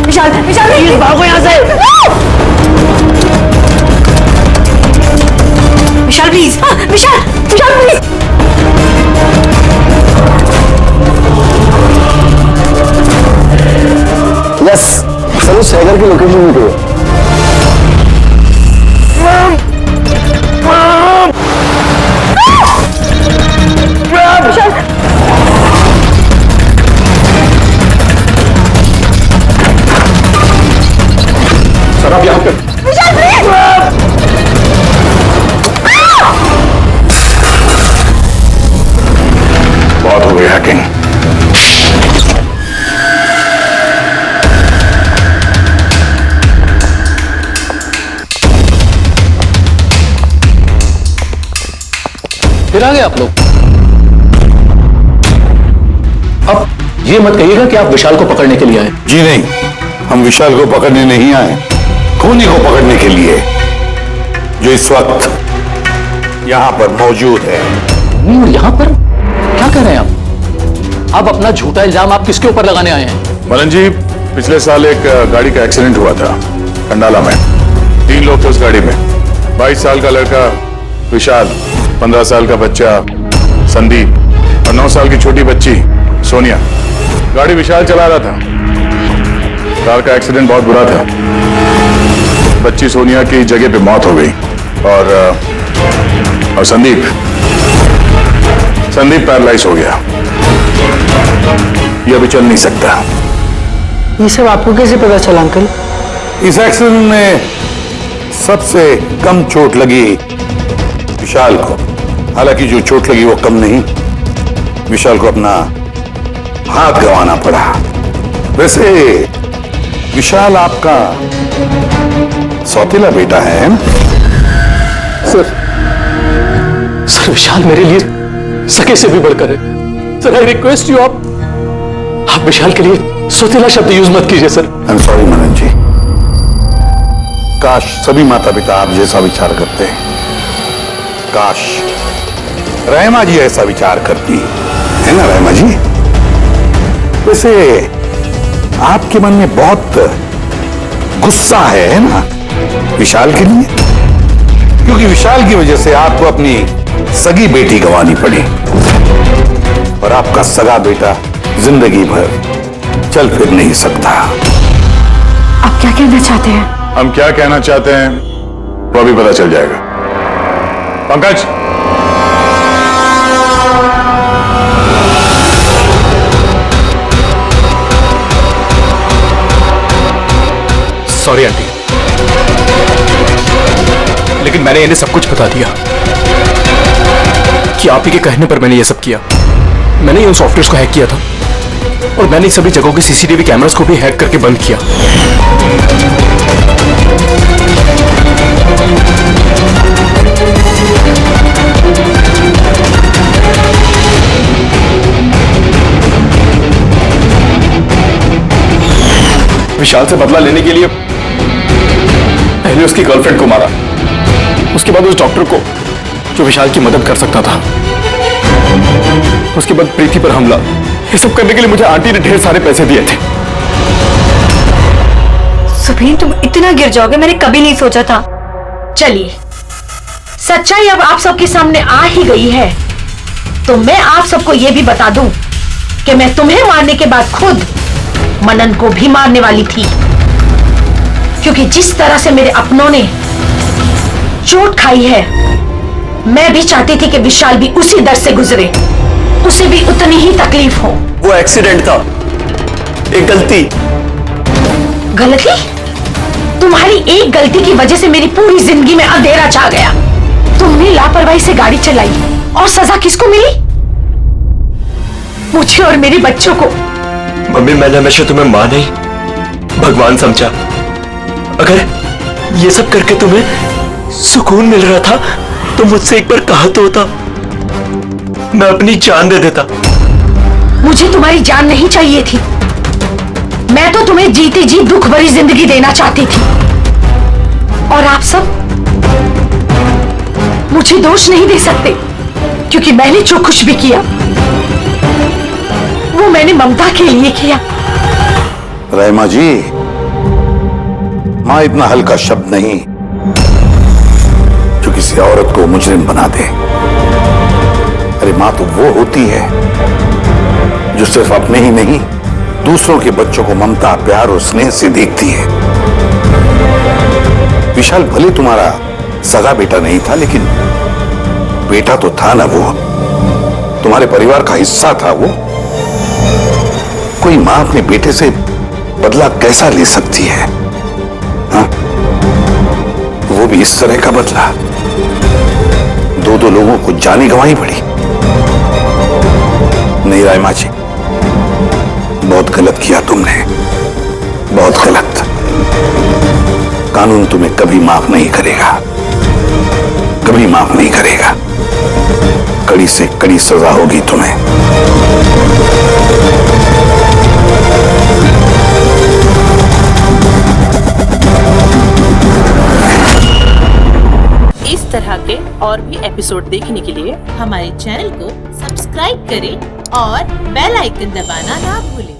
विशाल, विशाल प्लीज भागो यहाँ से। Vishal please, Vishal, Vishal please. Yes sir, उस हैकर की लोकेशन मिल गई है। सर आप यहाँ पे। विशाल प्लीज। बहुत हो गई हैकिंग। फिर आ गए आप लोग। अब ये मत कहिएगा कि आप विशाल को पकड़ने के लिए आए। जी नहीं, हम विशाल को पकड़ने नहीं आए, खूनी को पकड़ने के लिए, जो इस वक्त यहां पर मौजूद है। यहां पर क्या कह रहे हैं आप? अब अपना झूठा इल्जाम आप किसके ऊपर लगाने आए हैं? मलन जी, पिछले साल एक गाड़ी का एक्सीडेंट हुआ था कंडाला में। 3 लोग थे उस गाड़ी में। 22 साल का लड़का विशाल, 15 साल का बच्चा संदीप और 9 साल की छोटी बच्ची सोनिया। गाड़ी विशाल चला रहा था। कार का एक्सीडेंट बहुत बुरा था। बच्ची सोनिया की जगह पे मौत हो गई और संदीप पैरालाइज हो गया। ये अभी चल नहीं सकता। ये सब आपको कैसे पता चला अंकल? इस एक्सीडेंट में सबसे कम चोट लगी विशाल को। हालांकि जो चोट लगी वो कम नहीं, विशाल को अपना हाथ गंवाना पड़ा। वैसे विशाल आपका सौतेला बेटा है ना? सर विशाल मेरे लिए सके से भी बढ़कर है। सर आई रिक्वेस्ट यू, आप विशाल के लिए सौतेला शब्द यूज मत कीजिए सर। आई एम सॉरी मनन जी। काश सभी माता पिता आप जैसा विचार करते हैं। काश रहमा जी ऐसा विचार करती है ना रहमा जी? वैसे आपके मन में बहुत गुस्सा है ना विशाल के लिए, क्योंकि विशाल की वजह से आपको अपनी सगी बेटी गंवानी पड़ी और आपका सगा बेटा जिंदगी भर चल फिर नहीं सकता। आप क्या कहना चाहते हैं? हम क्या कहना चाहते हैं वो अभी पता चल जाएगा। पंकज, लेकिन मैंने इन्हें सब कुछ बता दिया कि आप ही के कहने पर मैंने ये सब किया। मैंने उन सॉफ्टवेयर को हैक किया था और मैंने सभी जगहों के सीसीटीवी कैमरास को भी हैक करके बंद किया। विशाल से बदला लेने के लिए पहले उसकी गर्लफ्रेंड को मारा, उसके बाद उस डॉक्टर को जो विशाल की मदद कर सकता था, उसके बाद प्रीति पर हमला। ये सब करने के लिए मुझे आंटी ने ढेर सारे पैसे दिए थे। सुबीन, तुम इतना गिर जाओगे मैंने कभी नहीं सोचा था। चलिए, सच्चाई अब आप सबके सामने आ ही गई है, तो मैं आप सबको यह भी बता दूं कि मैं तुम्हें मारने के बाद खुद मनन को भी मारने वाली थी, क्योंकि जिस तरह से मेरे अपनों ने चोट खाई है, मैं भी चाहती थी कि विशाल भी उसी दर से गुजरे, उसे भी उतनी ही तकलीफ हो। वो एक्सीडेंट था, एक गलती। गलती? तुम्हारी एक गलती की वजह से मेरी पूरी जिंदगी में अंधेरा छा गया। तुमने लापरवाही से गाड़ी चलाई और सजा किसको मिली? मुझे और मेरे बच्चों को। मम्मी, मैंने हमेशा तुम्हें मां नहीं भगवान समझा। अगर ये सब करके तुम्हें सुकून मिल रहा था तो मुझसे एक बार कहा तो होता, मैं अपनी जान दे देता। मुझे तुम्हारी जान नहीं चाहिए थी, मैं तो तुम्हें जीते जी दुख भरी जिंदगी देना चाहती थी। और आप सब मुझे दोष नहीं दे सकते, क्योंकि मैंने जो कुछ भी किया वो मैंने ममता के लिए किया। रहमा जी, मां इतना हल्का शब्द नहीं जो किसी औरत को मुजरिम बना दे। अरे मां तो वो होती है जो सिर्फ अपने ही नहीं, दूसरों के बच्चों को ममता, प्यार और स्नेह से देखती है। विशाल भले तुम्हारा सगा बेटा नहीं था, लेकिन बेटा तो था ना, वो तुम्हारे परिवार का हिस्सा था। वो कोई मां अपने बेटे से बदला कैसा ले सकती है? हाँ? वो भी इस तरह का बदला। दो लोगों को जाने गंवाई पड़ी। नहीं रायमा जी, बहुत गलत किया तुमने, बहुत गलत। कानून तुम्हें कभी माफ नहीं करेगा, कभी माफ नहीं करेगा। कड़ी से कड़ी सजा होगी तुम्हें। इस तरह के और भी एपिसोड देखने के लिए हमारे चैनल को सब्सक्राइब करें और बेल आइकन दबाना ना भूलें।